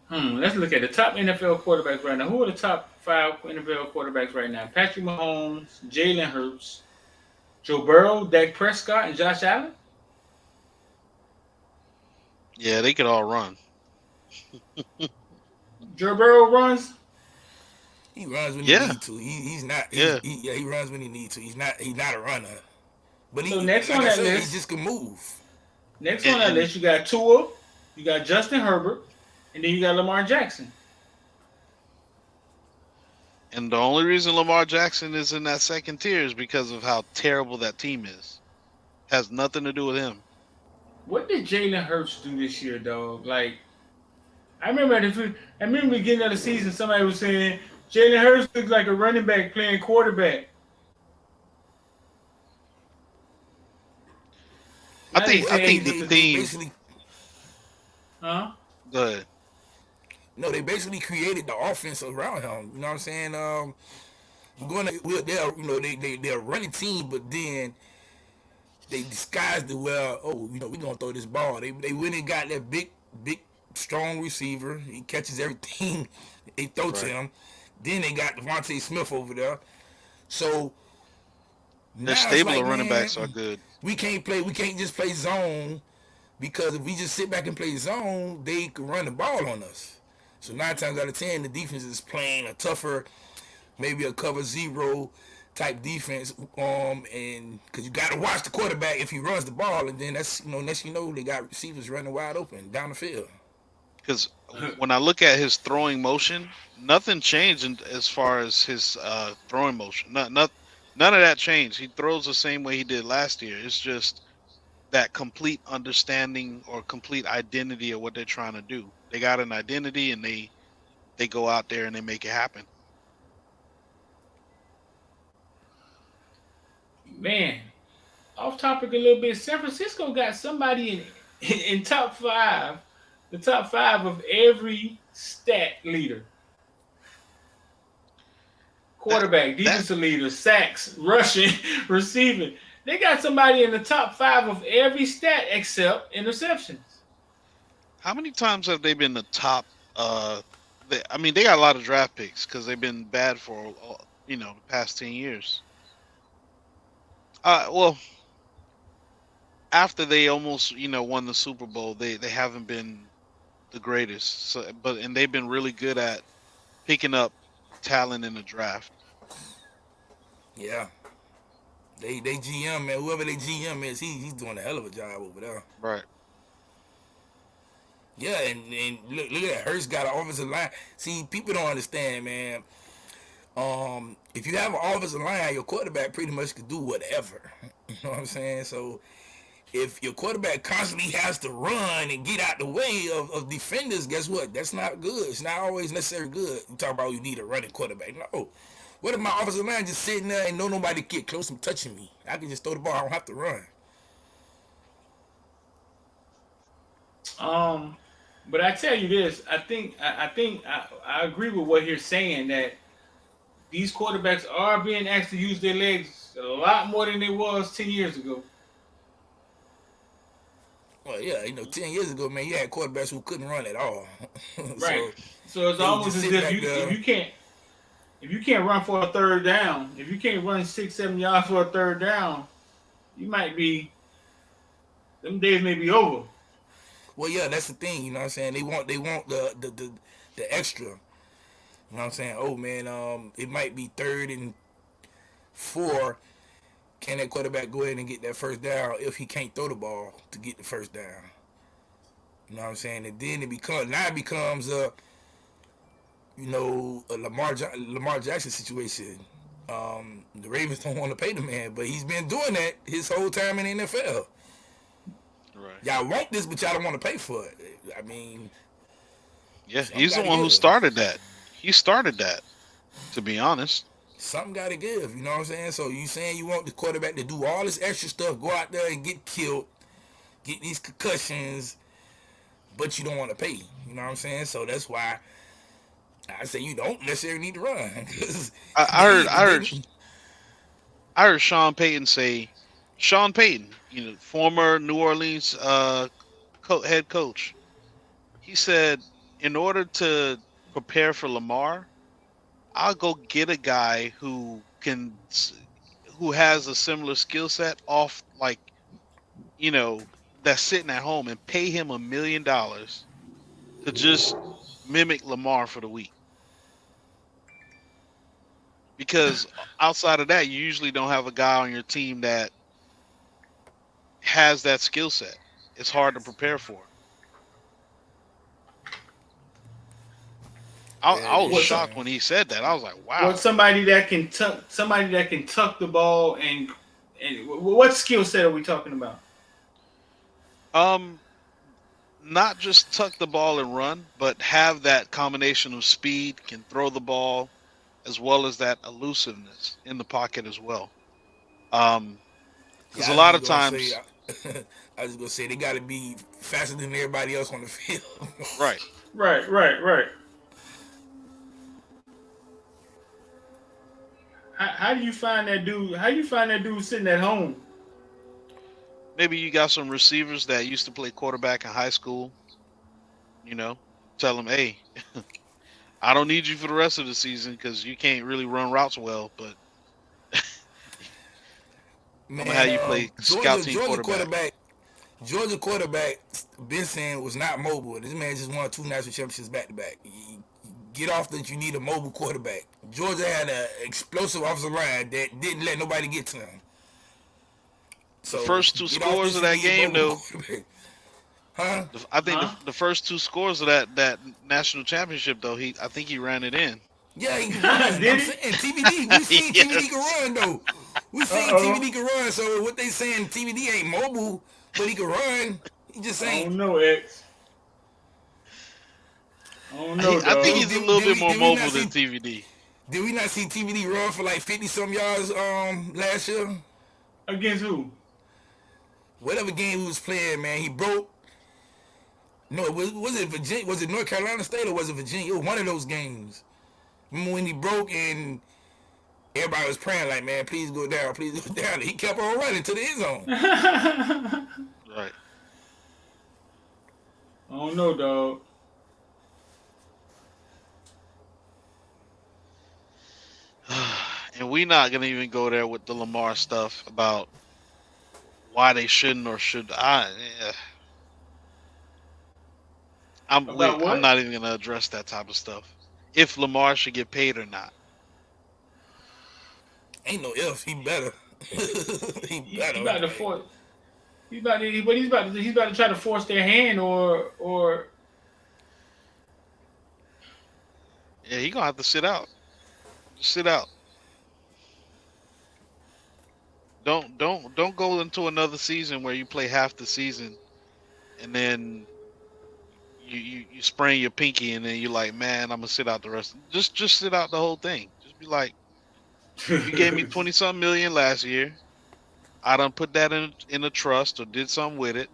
Let's look at the top NFL quarterbacks right now. Who are the top 5 NFL quarterbacks right now? Patrick Mahomes, Jalen Hurts, Joe Burrow, Dak Prescott, and Josh Allen. Yeah, they could all run. Joe Burrow runs. He runs when he Yeah, need to. He's not. yeah. He runs when he need to. He's not a runner. But So he, next like on I that said, he list, just can move. next on And, that and list, you got Tua, you got Justin Herbert, and then you got Lamar Jackson. and the only reason Lamar Jackson is in that second tier is because of how terrible that team is. Has nothing to do with him. What did Jalen Hurts do this year, dog? Like, I remember at the beginning of the season, somebody was saying Jalen Hurts looks like a running back playing quarterback. I Now they think saying, the They team. basically huh? Go ahead. no, they basically created the offense around him. You know what I'm saying? They're a running team, but then they disguised it well. Oh, we're gonna throw this ball. They went and got that big, strong receiver. He catches everything they throw to Right. him. Then they got Devontae Smith over there. So Their now it's stable like, of running backs are man, good. we can't just play zone, because if we just sit back and play zone, they can run the ball on us. So 9 times out of 10, the defense is playing a tougher, maybe a cover zero type defense, and because you got to watch the quarterback if he runs the ball, and then that's next they got receivers running wide open down the field. Because when I look at his throwing motion, nothing changed as far as his throwing motion. None of that changed. He throws the same way he did last year. It's just that complete understanding or complete identity of what they're trying to do. They got an identity, and they go out there and they make it happen. Man, off topic a little bit. San Francisco got somebody in top 5, the top 5 of every stat leader. Quarterback, That defensive leader, sacks, rushing, receiving. They got somebody in the top 5 of every stat except interceptions. how many times have they been the top? They got a lot of draft picks because they've been bad for the past 10 years. Well, after they almost won the Super Bowl, they haven't been the greatest. So, and they've been really good at picking up talent in the draft. Yeah, they GM, man, whoever they GM is, he's doing a hell of a job over there. Right. Yeah, and look at that. Hurts got an offensive line. See, people don't understand, man. If you have an offensive line, your quarterback pretty much can do whatever. You know what I'm saying? So if your quarterback constantly has to run and get out the way of defenders, guess what? That's not good. It's not always necessarily good. You talk about you need a running quarterback. No. What if my offensive line just sitting there and nobody get close and touching me? I can just throw the ball. I don't have to run. But I tell you this, I agree with what you're saying, that these quarterbacks are being asked to use their legs a lot more than they was 10 years ago. Well, yeah, 10 years ago, man, you had quarterbacks who couldn't run at all. Right. So it's they almost just as sit if back there. if you can't run for a third down, if you can't run 6-7 yards for a third down, them days may be over. Well, yeah, that's the thing. You know what I'm saying? They want the extra. You know what I'm saying? Oh man, it might be 3rd and 4. Can that quarterback go ahead and get that first down if he can't throw the ball to get the first down? You know what I'm saying? And then it becomes a Lamar Jackson situation. The Ravens don't want to pay the man, but he's been doing that his whole time in the NFL. Right. Y'all want this, but y'all don't want to pay for it. I mean, Yeah, he's the one who started that. He started that, to be honest. Something got to give, you know what I'm saying? So you saying you want the quarterback to do all this extra stuff, go out there and get killed, get these concussions, but you don't want to pay, you know what I'm saying? So that's why I say you don't necessarily need to run. I heard Sean Payton say Sean Payton, former New Orleans head coach, he said, in order to prepare for Lamar, I'll go get a guy who has a similar skill set off you know, that's sitting at home and pay him $1 million to just mimic Lamar for the week. Because outside of that, you usually don't have a guy on your team that has that skill set. It's hard to prepare for. I was What's shocked when he said that. I was like, What wow. somebody that can tuck the ball and what skill set are we talking about? Um, Not just tuck the ball and run, but have that combination of speed, can throw the ball, as well as that elusiveness in the pocket as well. Because Yeah, a I was lot just of gonna say, times, I was just gonna say they got to be faster than everybody else on the field. right. Right. How do you find that dude? How do you find that dude sitting at home? Maybe you got some receivers that used to play quarterback in high school. You know, tell them, hey, I don't need you for the rest of the season because you can't really run routes well, but I'm gonna Man, have you play scout Georgia team quarterback. Georgia quarterback been saying was not mobile. This man just won 2 national championships back to back. Get off that you need a mobile quarterback. Georgia had an explosive offensive line that didn't let nobody get to him. The So first two get off scores this of you that need game, mobile though, quarterback. Huh? I think Huh? the first two scores of that national championship, though, I think he ran it in. Yeah, he can run. I'm Did he? saying TVD. We seen TVD can Yes. run though. We Uh seen oh. TVD can run. So what they saying? TVD ain't mobile, but he can run. He just I ain't. don't know, X. I don't know, I think dog. he's a little bit more Did we not mobile than see? TVD. Did we not see TVD run for like 50 some yards last year? Against who? Whatever game he was playing, man, he broke. No, was it Virginia? Was it North Carolina State or was it Virginia? It was one of those games. Remember when he broke and everybody was praying like, man, please go down, please go down. He kept on running to the end zone. I Right. don't know, dog. And we not gonna even go there with the Lamar stuff about why they shouldn't or should. About I'm what? not even gonna address that type of stuff. If Lamar should get paid or not. Ain't no if. He better. He He better about to anyway. force. He's about to try to force their hand or. Yeah, he gonna have to sit out. Just sit out. Don't go into another season where you play half the season and then you sprain your pinky and then you're like, man, I'm gonna sit out the rest. Just sit out the whole thing. Just be like, you gave me 20 something million last year. I done put that in a trust or did something with it.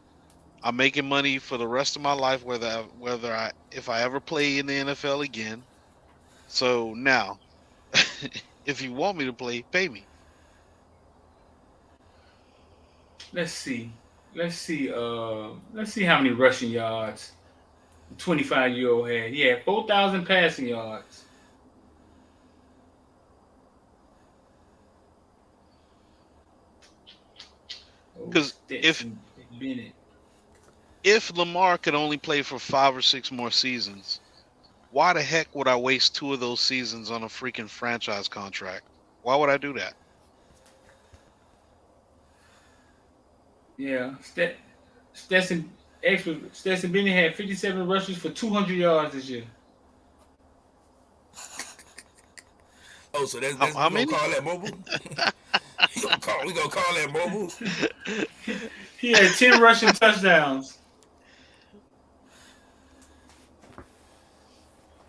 I'm making money for the rest of my life, whether I if I ever play in the NFL again. So now, if you want me to play, pay me. Let's see. Let's see how many rushing yards the 25-year-old had. He had 4,000 passing yards. Oh, Because Stetson Bennett. if Lamar could only play for 5 or 6 more seasons, why the heck would I waste 2 of those seasons on a freaking franchise contract? Why would I do that? Yeah, Stetson Stetson Bennett had 57 rushes for 200 yards this year. Oh, so that's How we gonna many? call that mobile? we gonna call that mobile? He had 10 rushing touchdowns.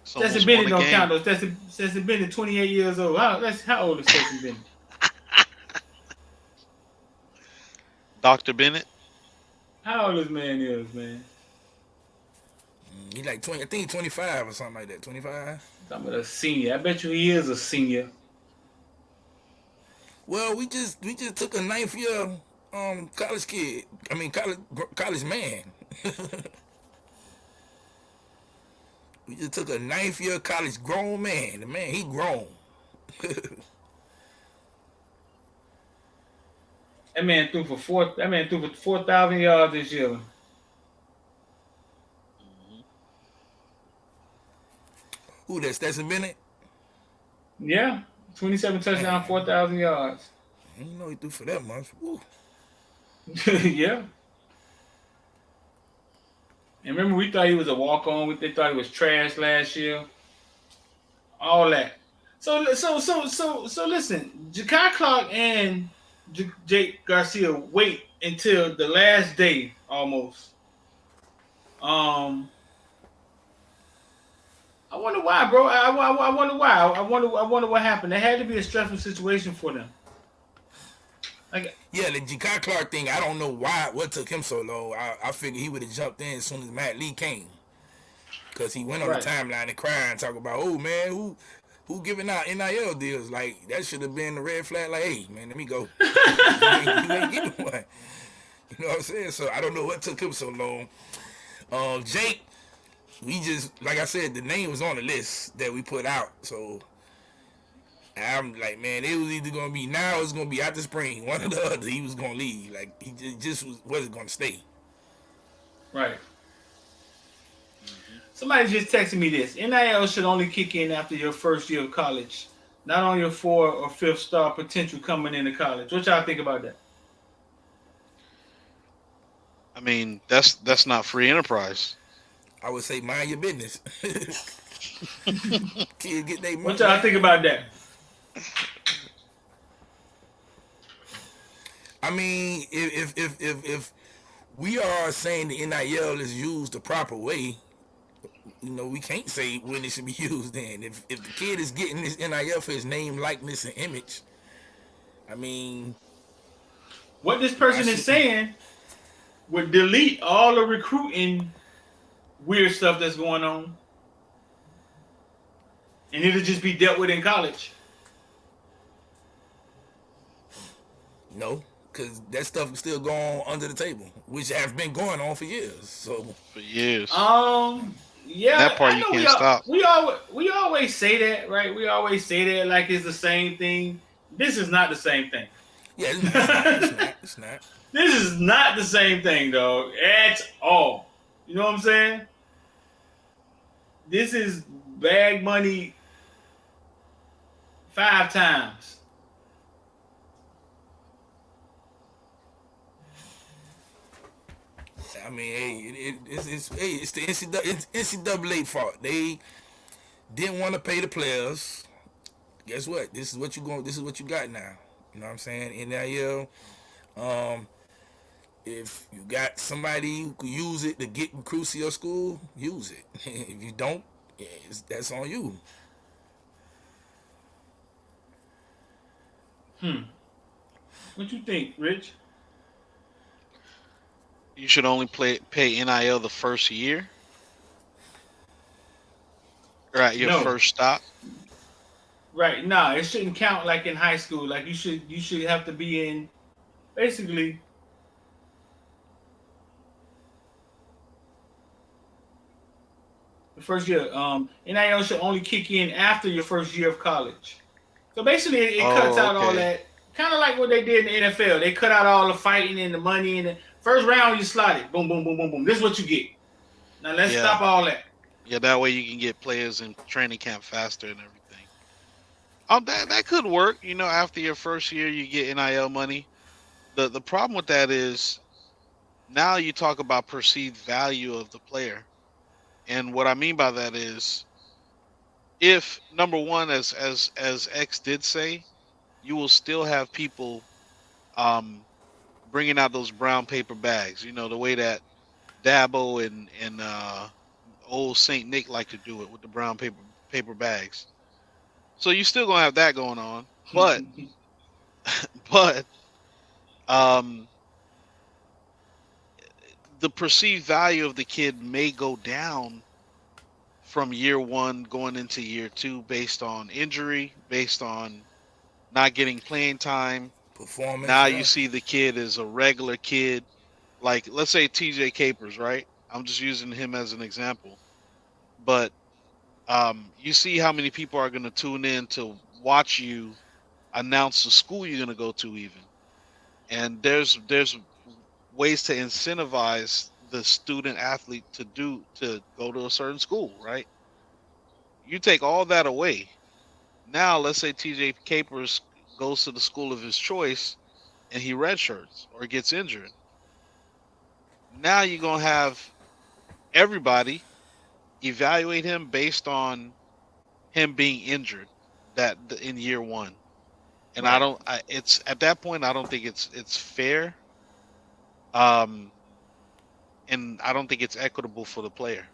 It's Stetson almost won Bennett a don't count game. though. Stetson Bennett, 28 years old. How old is Stetson Bennett? Dr. Bennett. How old this man is, man? He like 20. I think he's 25 or something like that. 25. I'm a senior. I bet you he is a senior. Well, we just took a ninth year college kid. I mean, college man. We just took a ninth year college grown man. The man, he grown. That man threw for 4,000 yards this year. Who that? Stetson Bennett? Yeah, 27 touchdowns, 4,000 yards. I didn't know he threw for that much. Woo. Yeah. And remember, we thought he was a walk-on. They thought he was trash last year. All that. So listen, Jakai Clark and Jake Garcia wait until the last day almost. I wonder why, bro. I wonder why. I wonder what happened. There had to be a stressful situation for them. Like, yeah, the Jakai Clark thing, I don't know what took him so long. I figured he would have jumped in as soon as Matt Lee came. Because he went on the timeline and cried and talk about, oh, man, who giving out NIL deals? Like, that should have been the red flag. Like, hey, man, let me go. you ain't getting one. You know what I'm saying? So I don't know what took him so long. Jake, we just, like I said, the name was on the list that we put out. So I'm like, man, it was either going to be now or it's going to be after spring. One or the other, he was going to leave. Like, he just wasn't going to stay. Right. Somebody just texted me this. NIL should only kick in after your first year of college, not on your 4th or 5th star potential coming into college. What y'all think about that? I mean, that's not free enterprise. I would say mind your business. Kids get their money. What y'all think about that? I mean, if we are saying the NIL is used the proper way, you know, we can't say when it should be used then. If the kid is getting this NIL for his name, likeness, and image, I mean, what this person is saying would delete all the recruiting weird stuff that's going on, and it'll just be dealt with in college. No, because that stuff is still going on under the table, which has been going on for years. So for years. Yeah, that part you can't stop. We always say that, right? We always say that like it's the same thing. This is not the same thing. Yeah, it's not. This is not the same thing, dog, at all. You know what I'm saying? This is bag money 5 times. I mean, hey, it's the NCAA fault. They didn't want to pay the players. Guess what? This is what you got now. You know what I'm saying? NIL. If you got somebody who could use it to get recruits to your school, use it. If you don't, that's on you. What you think, Rich? You should only pay NIL the first year, or at your first stop. Right. No, it shouldn't count like in high school. Like you should have to be in basically the first year. NIL should only kick in after your first year of college. So basically it cuts out all that. Kind of like what they did in the NFL. They cut out all the fighting and the money and the first round you slot it. Boom, boom, boom, boom, boom. This is what you get. Now let's stop all that. Yeah, that way you can get players in training camp faster and everything. That could work. You know, after your first year, you get NIL money. The problem with that is now you talk about perceived value of the player, and what I mean by that is, if number one, as X did say, you will still have people bringing out those brown paper bags. You know, the way that Dabo and old Saint Nick like to do it with the brown paper bags. So you're still gonna have that going on, but the perceived value of the kid may go down from year one going into year two based on injury, based on not getting playing time. performance. Now Yeah. you see the kid is a regular kid. Like, let's say TJ Capers, right? I'm just using him as an example. But you see how many people are going to tune in to watch you announce the school you're going to go to, even. And there's ways to incentivize the student athlete to go to a certain school, right? You take all that away. Now, let's say TJ Capers goes to the school of his choice and he redshirts or gets injured. Now you're gonna have everybody evaluate him based on him being injured that in year one. And Right. it's at that point I don't think it's fair. Um, and I don't think it's equitable for the player.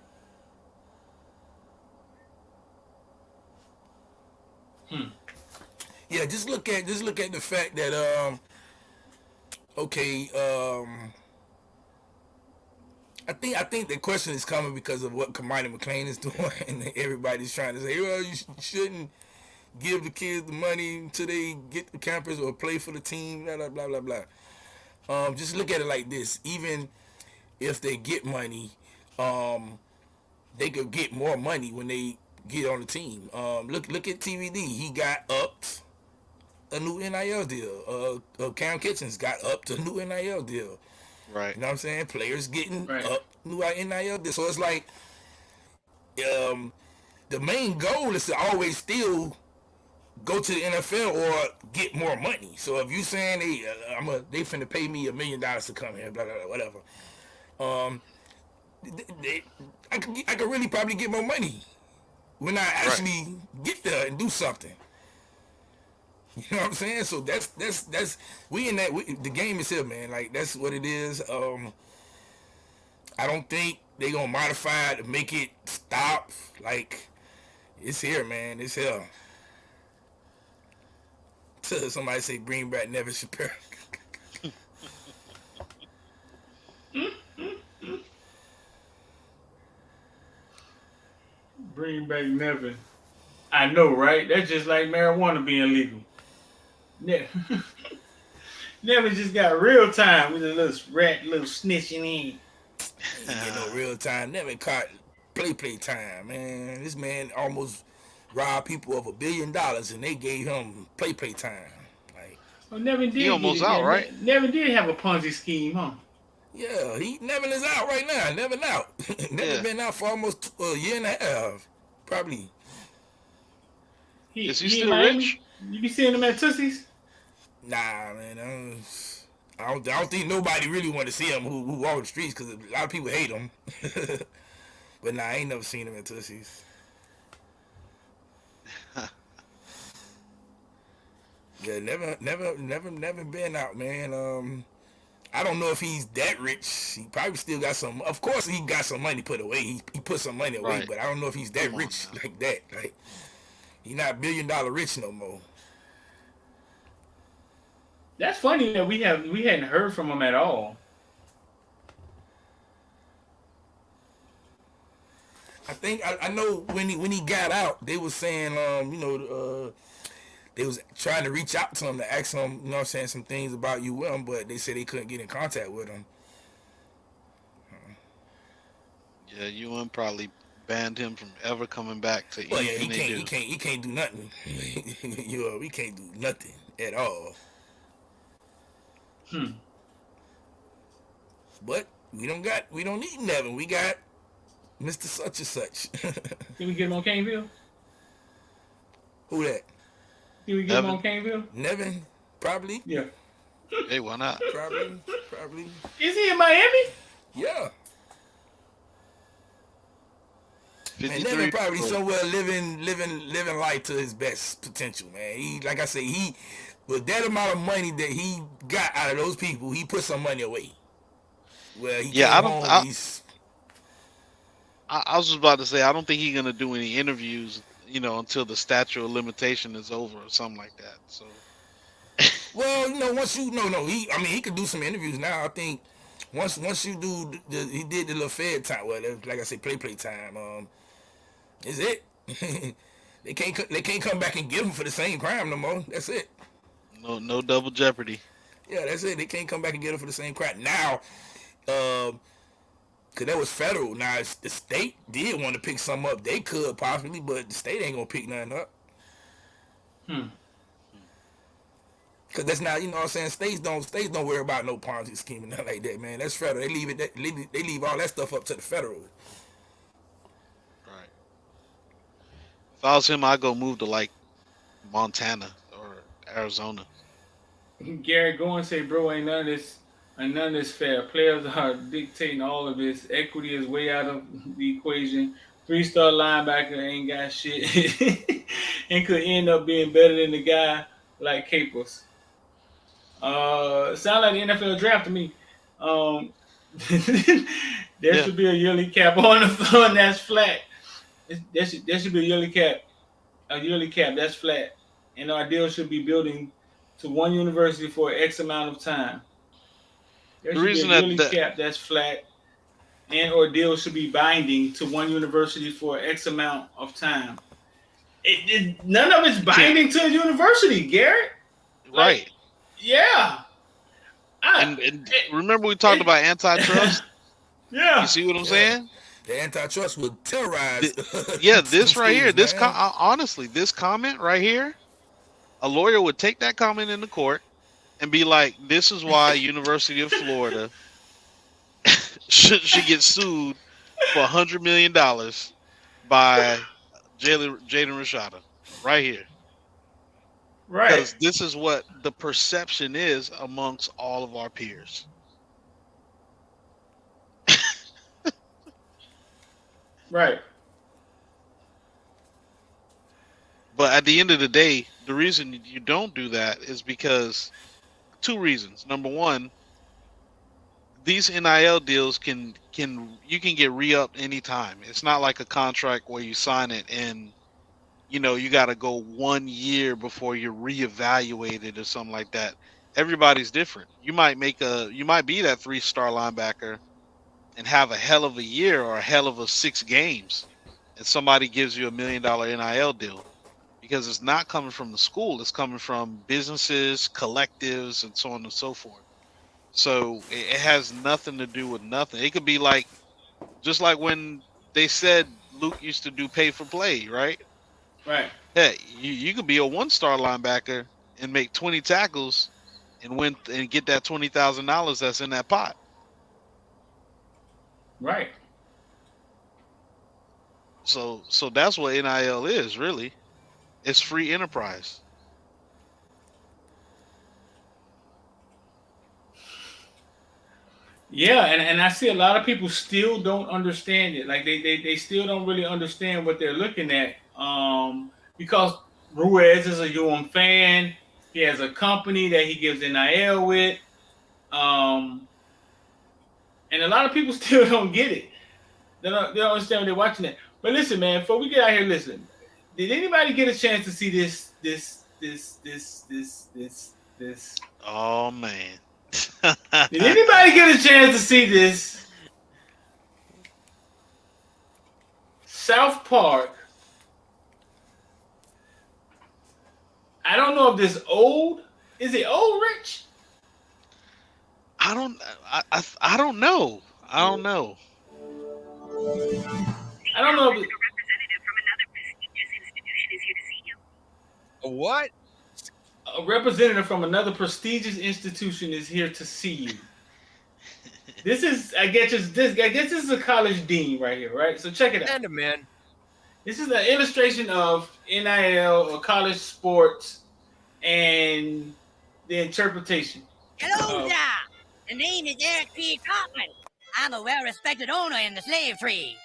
Yeah, just look at the fact that okay, I think the question is coming because of what Kamani McLean is doing, and everybody's trying to say, well, you shouldn't give the kids the money until they get the campus or play for the team, blah blah blah blah blah. Just look at it like this: even if they get money, they could get more money when they get on the team. Look at TVD. He got upped a new NIL deal. Cam Kitchens got up to a new NIL deal. Right. You know what I'm saying? Players getting Right. up new NIL deal. So it's like the main goal is to always still go to the NFL or get more money. So if you saying they finna pay me $1 million to come here, blah blah blah, whatever. I could really probably get more money when I actually get there and do something. You know what I'm saying? So that's we in that the game is here, man. Like that's what it is. I don't think they gonna modify it to make it stop. Like it's here, man. It's here. Somebody say bring back Nevin Shapiro. Bring back Nevin. I know, right? That's just like marijuana being legal. Nevin just got real time with a little snitching in. Ain't get no real time. Nevin caught play time, man. This man almost robbed people of $1 billion, and they gave him play time. Like, Well, Nevin did He almost out, right? Nevin did have a Ponzi scheme, huh? yeah, Nevin is out right now. Nevin out. Nevin Yeah. been out for almost a year and a half, probably. Is he in still Miami? rich? You be seeing him at Tootsie's? Nah, man. I don't think nobody really want to see him who walk the streets because a lot of people hate him. But nah, I ain't never seen him at Tootsie's. Yeah, never been out, man. I don't know if he's that rich. He probably still got some. Of course, he got some money put away. He put some money away, Right. but I don't know if he's that Come on rich now. like that. Like he not $1 billion rich no more. That's funny that we hadn't heard from him at all. I think I know when he got out, they was saying they was trying to reach out to him to ask him, you know what I'm saying, some things about UM, but they said they couldn't get in contact with him. Yeah, UM probably banned him from ever coming back to Well, yeah, anything they do. he can't do nothing. We can't do nothing at all. But we don't need Nevin. We got Mr. Such and Such. Can we get him on Caneville? Who that? Can we get him on Caneville? Nevin? Probably. Yeah. Hey, why not? Probably. Is he in Miami? Yeah. Man, 53. Nevin probably somewhere living life to his best potential, man. He, like I say, he with that amount of money that he got out of those people, he put some money away. Well, he Yeah, came home. I was just about to say I don't think he's gonna do any interviews, until the statute of limitation is over or something like that. So. Well, once you he could do some interviews now. I think once you do he did the little Fed time. Well, like I say, play time. Is it? They can't come back and get him for the same crime no more. That's it. No double jeopardy. Yeah, that's it. They can't come back and get it for the same crap now. Cause that was federal. Now if the state did want to pick some up, they could possibly, but the state ain't gonna pick nothing up. Cause that's not, you know what I'm saying. States don't worry about no Ponzi scheme and nothing like that, man. That's federal. They leave it. They leave all that stuff up to the federal. Right. If I was him, I'd go move to like Montana or Arizona. Gary go and say, bro, ain't none of this fair. Players are dictating all of this. Equity is way out of the equation. 3-star linebacker ain't got shit and could end up being better than the guy like Capers. Sound like the NFL draft to me. There should be a yearly cap on the fund that's flat. There should be a yearly cap that's flat, and our deal should be building to one university for X amount of time. There should be a yearly cap that's flat, and or deal should be binding to one university for X amount of time. None of it's binding to a university, Garrett. Right. Yeah. And remember we talked about antitrust? Yeah. You see what I'm saying? The antitrust would terrorize. This right here. This honestly, this comment right here, a lawyer would take that comment into court and be like, "This is why University of Florida should get sued for $100 million by Jaden Rashada." Right here. Right. Because this is what the perception is amongst all of our peers. Right. But at the end of the day, the reason you don't do that is because 2 reasons. Number one, these NIL deals can get re-upped anytime. It's not like a contract where you sign it and you got to go 1 year before you're reevaluated or something like that. Everybody's different. You might be that 3-star linebacker and have a hell of a year or a hell of a 6 games, and somebody gives you $1 million NIL deal, because it's not coming from the school. It's coming from businesses, collectives, and so on and so forth. So it has nothing to do with nothing. It could be just like when they said Luke used to do pay for play, right? Right. Hey, you could be a 1-star linebacker and make 20 tackles and win and get that $20,000 that's in that pot. Right. So that's what NIL is, really. It's free enterprise. Yeah, and I see a lot of people still don't understand it. Like they still don't really understand what they're looking at. Because Ruiz is a UM fan. He has a company that he gives NIL with. And a lot of people still don't get it. They don't understand when they're watching it. But listen, man, before we get out here, listen. Did anybody get a chance to see this? Oh man. Did anybody get a chance to see this? South Park. I don't know if this old. Is it old, Rich? I don't know. I don't know. I don't know if it, What? a representative from another prestigious institution is here to see you. This is, I guess this is a college dean right here, right? So check it out. And man. This is an illustration of NIL or college sports and the interpretation. Hello there. The name is Eric P. Kaufman. I'm a well-respected owner in the slave trade.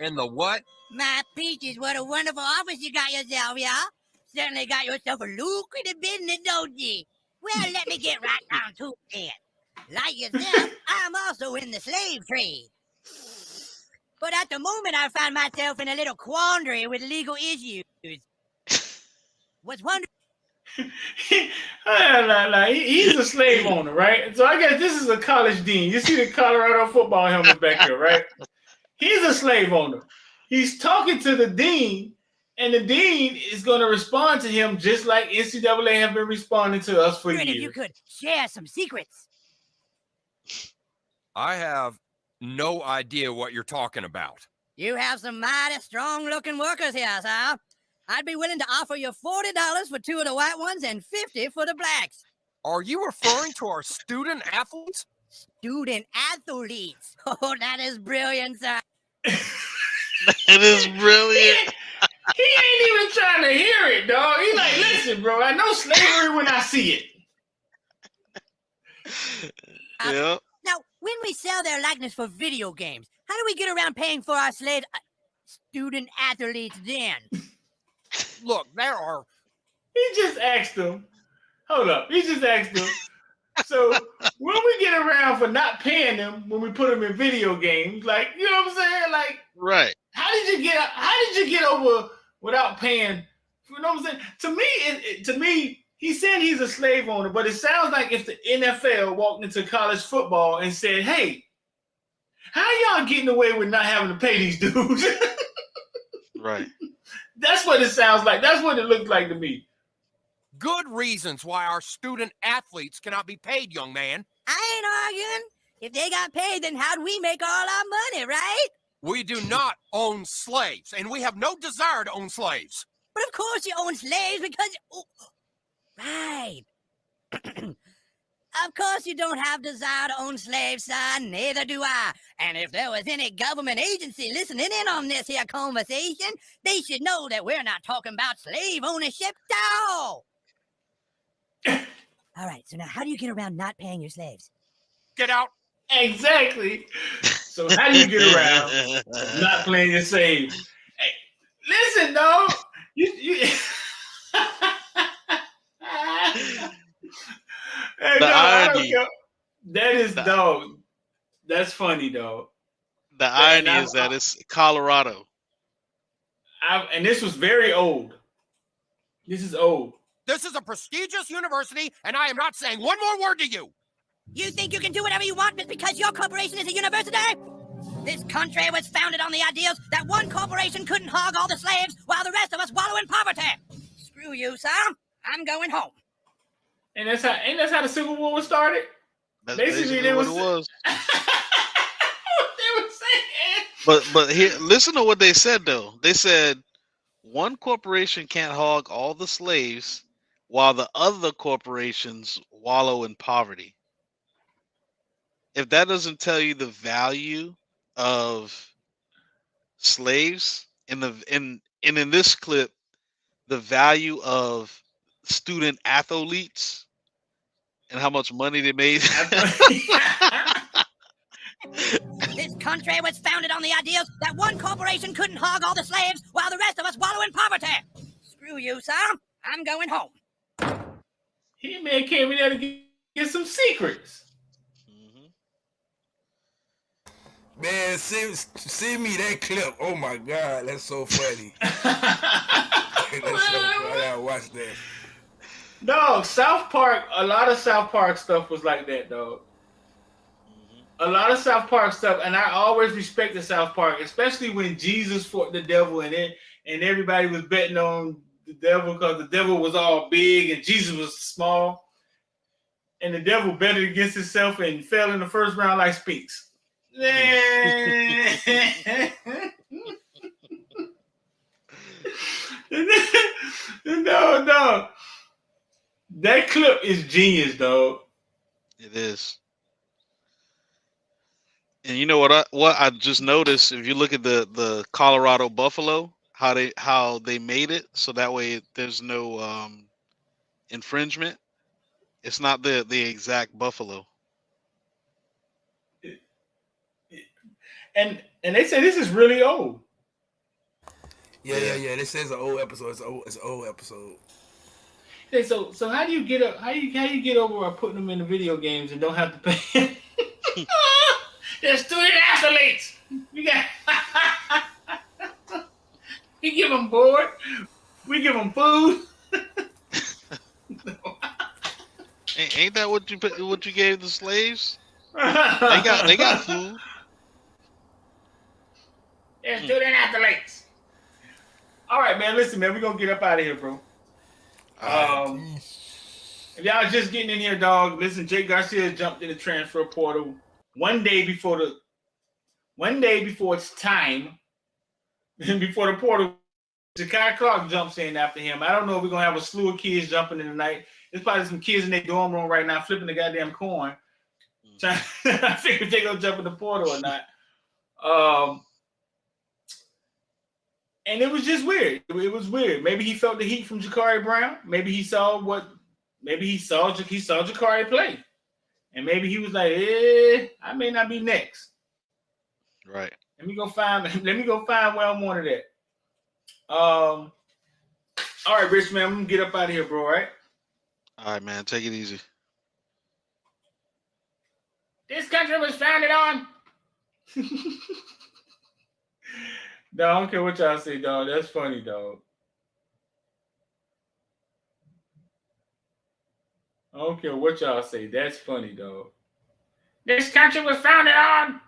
In the what? My peaches, what a wonderful office you got yourself, y'all. Certainly got yourself a lucrative business, don't you? Well, let me get right down to it then. Like yourself, I'm also in the slave trade. But at the moment, I find myself in a little quandary with legal issues. What's wonderful? He's a slave owner, right? So I guess this is a college dean. You see the Colorado football helmet back here, right? He's a slave owner. He's talking to the dean, And the dean is going to respond to him just like NCAA have been responding to us for If you years. could share some secrets. I have no idea what you're talking about. You have some mighty strong-looking workers here, sir. I'd be willing to offer you $40 for 2 of the white ones and $50 for the blacks. Are you referring to our student athletes? Student athletes. Oh, that is brilliant, sir. It is brilliant. He ain't even trying to hear it, dog. He like, listen, bro, I know slavery when I see it. Yeah. Now, when we sell their likeness for video games, how do we get around paying for our slave student athletes then? Look, there are. He just asked him. Hold up. He just asked him. So when we get around for not paying them when we put them in video games, like, you know what I'm saying? Like, Right. how did you get over without paying? You know what I'm saying? To me, he said he's a slave owner, but it sounds like if the NFL walked into college football and said, "Hey, how y'all getting away with not having to pay these dudes?" Right. That's what it sounds like. That's what it looks like to me. Good reasons why our student athletes cannot be paid, young man. I ain't arguing. If they got paid, then how'd we make all our money, right? We do not own slaves, and we have no desire to own slaves. But of course you own slaves because... Oh, right. Of course you don't have desire to own slaves, son. Neither do I. And if there was any government agency listening in on this here conversation, they should know that we're not talking about slave ownership at all. All right, so now how do you get around not paying your slaves? Get out. Exactly. So how do you get around not playing your slave? Hey, listen, dog. You Hey, The dog, I don't irony. care. That is dog. That's funny, dog. The irony is that it's Colorado. And this was very old. This is old. This is a prestigious university, and I am not saying one more word to you. You think you can do whatever you want just because your corporation is a university? This country was founded on the ideas that one corporation couldn't hog all the slaves while the rest of us wallow in poverty. Screw you, sir. I'm going home. And that's how the Civil War was started? That's basically what it was. What they were saying. But here, listen to what they said though. They said one corporation can't hog all the slaves while the other corporations wallow in poverty. If that doesn't tell you the value of slaves in this clip, the value of student athletes and how much money they made. This country was founded on the ideas that one corporation couldn't hog all the slaves while the rest of us wallow in poverty. Screw you, sir. I'm going home. He man came in there to get some secrets. Man, send me that clip. Oh my God, that's so funny. That's so funny. I gotta watch that. Dog, South Park, a lot of South Park stuff was like that, dog. A lot of South Park stuff, and I always respected South Park, especially when Jesus fought the devil and everybody was betting on the devil because the devil was all big and Jesus was small. And the devil betted against himself and fell in the first round like Spinks. No. That clip is genius, dog. It is. And you know what I just noticed, if you look at the Colorado buffalo, how they made it so that way there's no infringement. It's not the exact buffalo. And they say this is really old. Yeah. This says an old episode. It's an old episode. Hey, so how do you get up? How you get over putting them in the video games and don't have to pay? They're student athletes. We give them board. We give them food. Ain't that what you gave the slaves? They got food. They're student athletes. All right, man. Listen, man, we're gonna get up out of here, bro. If y'all just getting in here, dog, listen, Jake Garcia jumped in the transfer portal one day before it's time, before the portal. Jakai Clark jumps in after him. I don't know if we're gonna have a slew of kids jumping in tonight. There's probably some kids in their dorm room right now flipping the goddamn coin, trying to figure if they're gonna jump in the portal or not. And it was just weird. It was weird. Maybe he felt the heat from Jakari Brown. Maybe he saw Jakari play. And maybe he was like, I may not be next. Right. Let me go find where I wanted it. All right, Rich, man, I'm gonna get up out of here, bro. All right. All right, man. Take it easy. This country was founded on. No, I don't care what y'all say, dog. That's funny, dog. I don't care what y'all say. That's funny, dog. This country was founded on.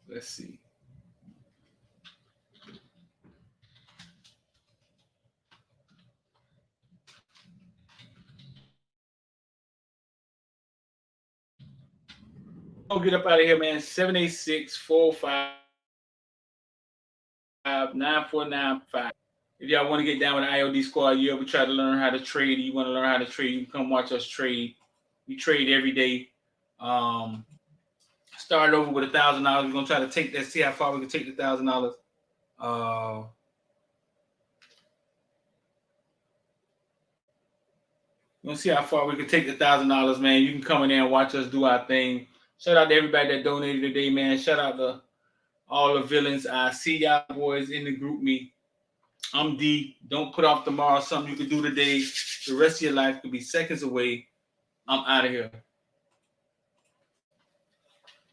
Let's see. I'll get up out of here, man. 786-455-9495. If y'all want to get down with the IOD squad, you ever try to learn how to trade, you want to learn how to trade, you can come watch us trade. We trade every day. Started over with $1,000. We're gonna try to take that, see how far we can take the $1,000. We're gonna see how far we can take the $1,000, man. You can come in there and watch us do our thing. Shout out to everybody that donated today, man. Shout out to all the villains. I see y'all boys in the group me. I'm D. Don't put off tomorrow. Something you can do today. The rest of your life could be seconds away. I'm out of here.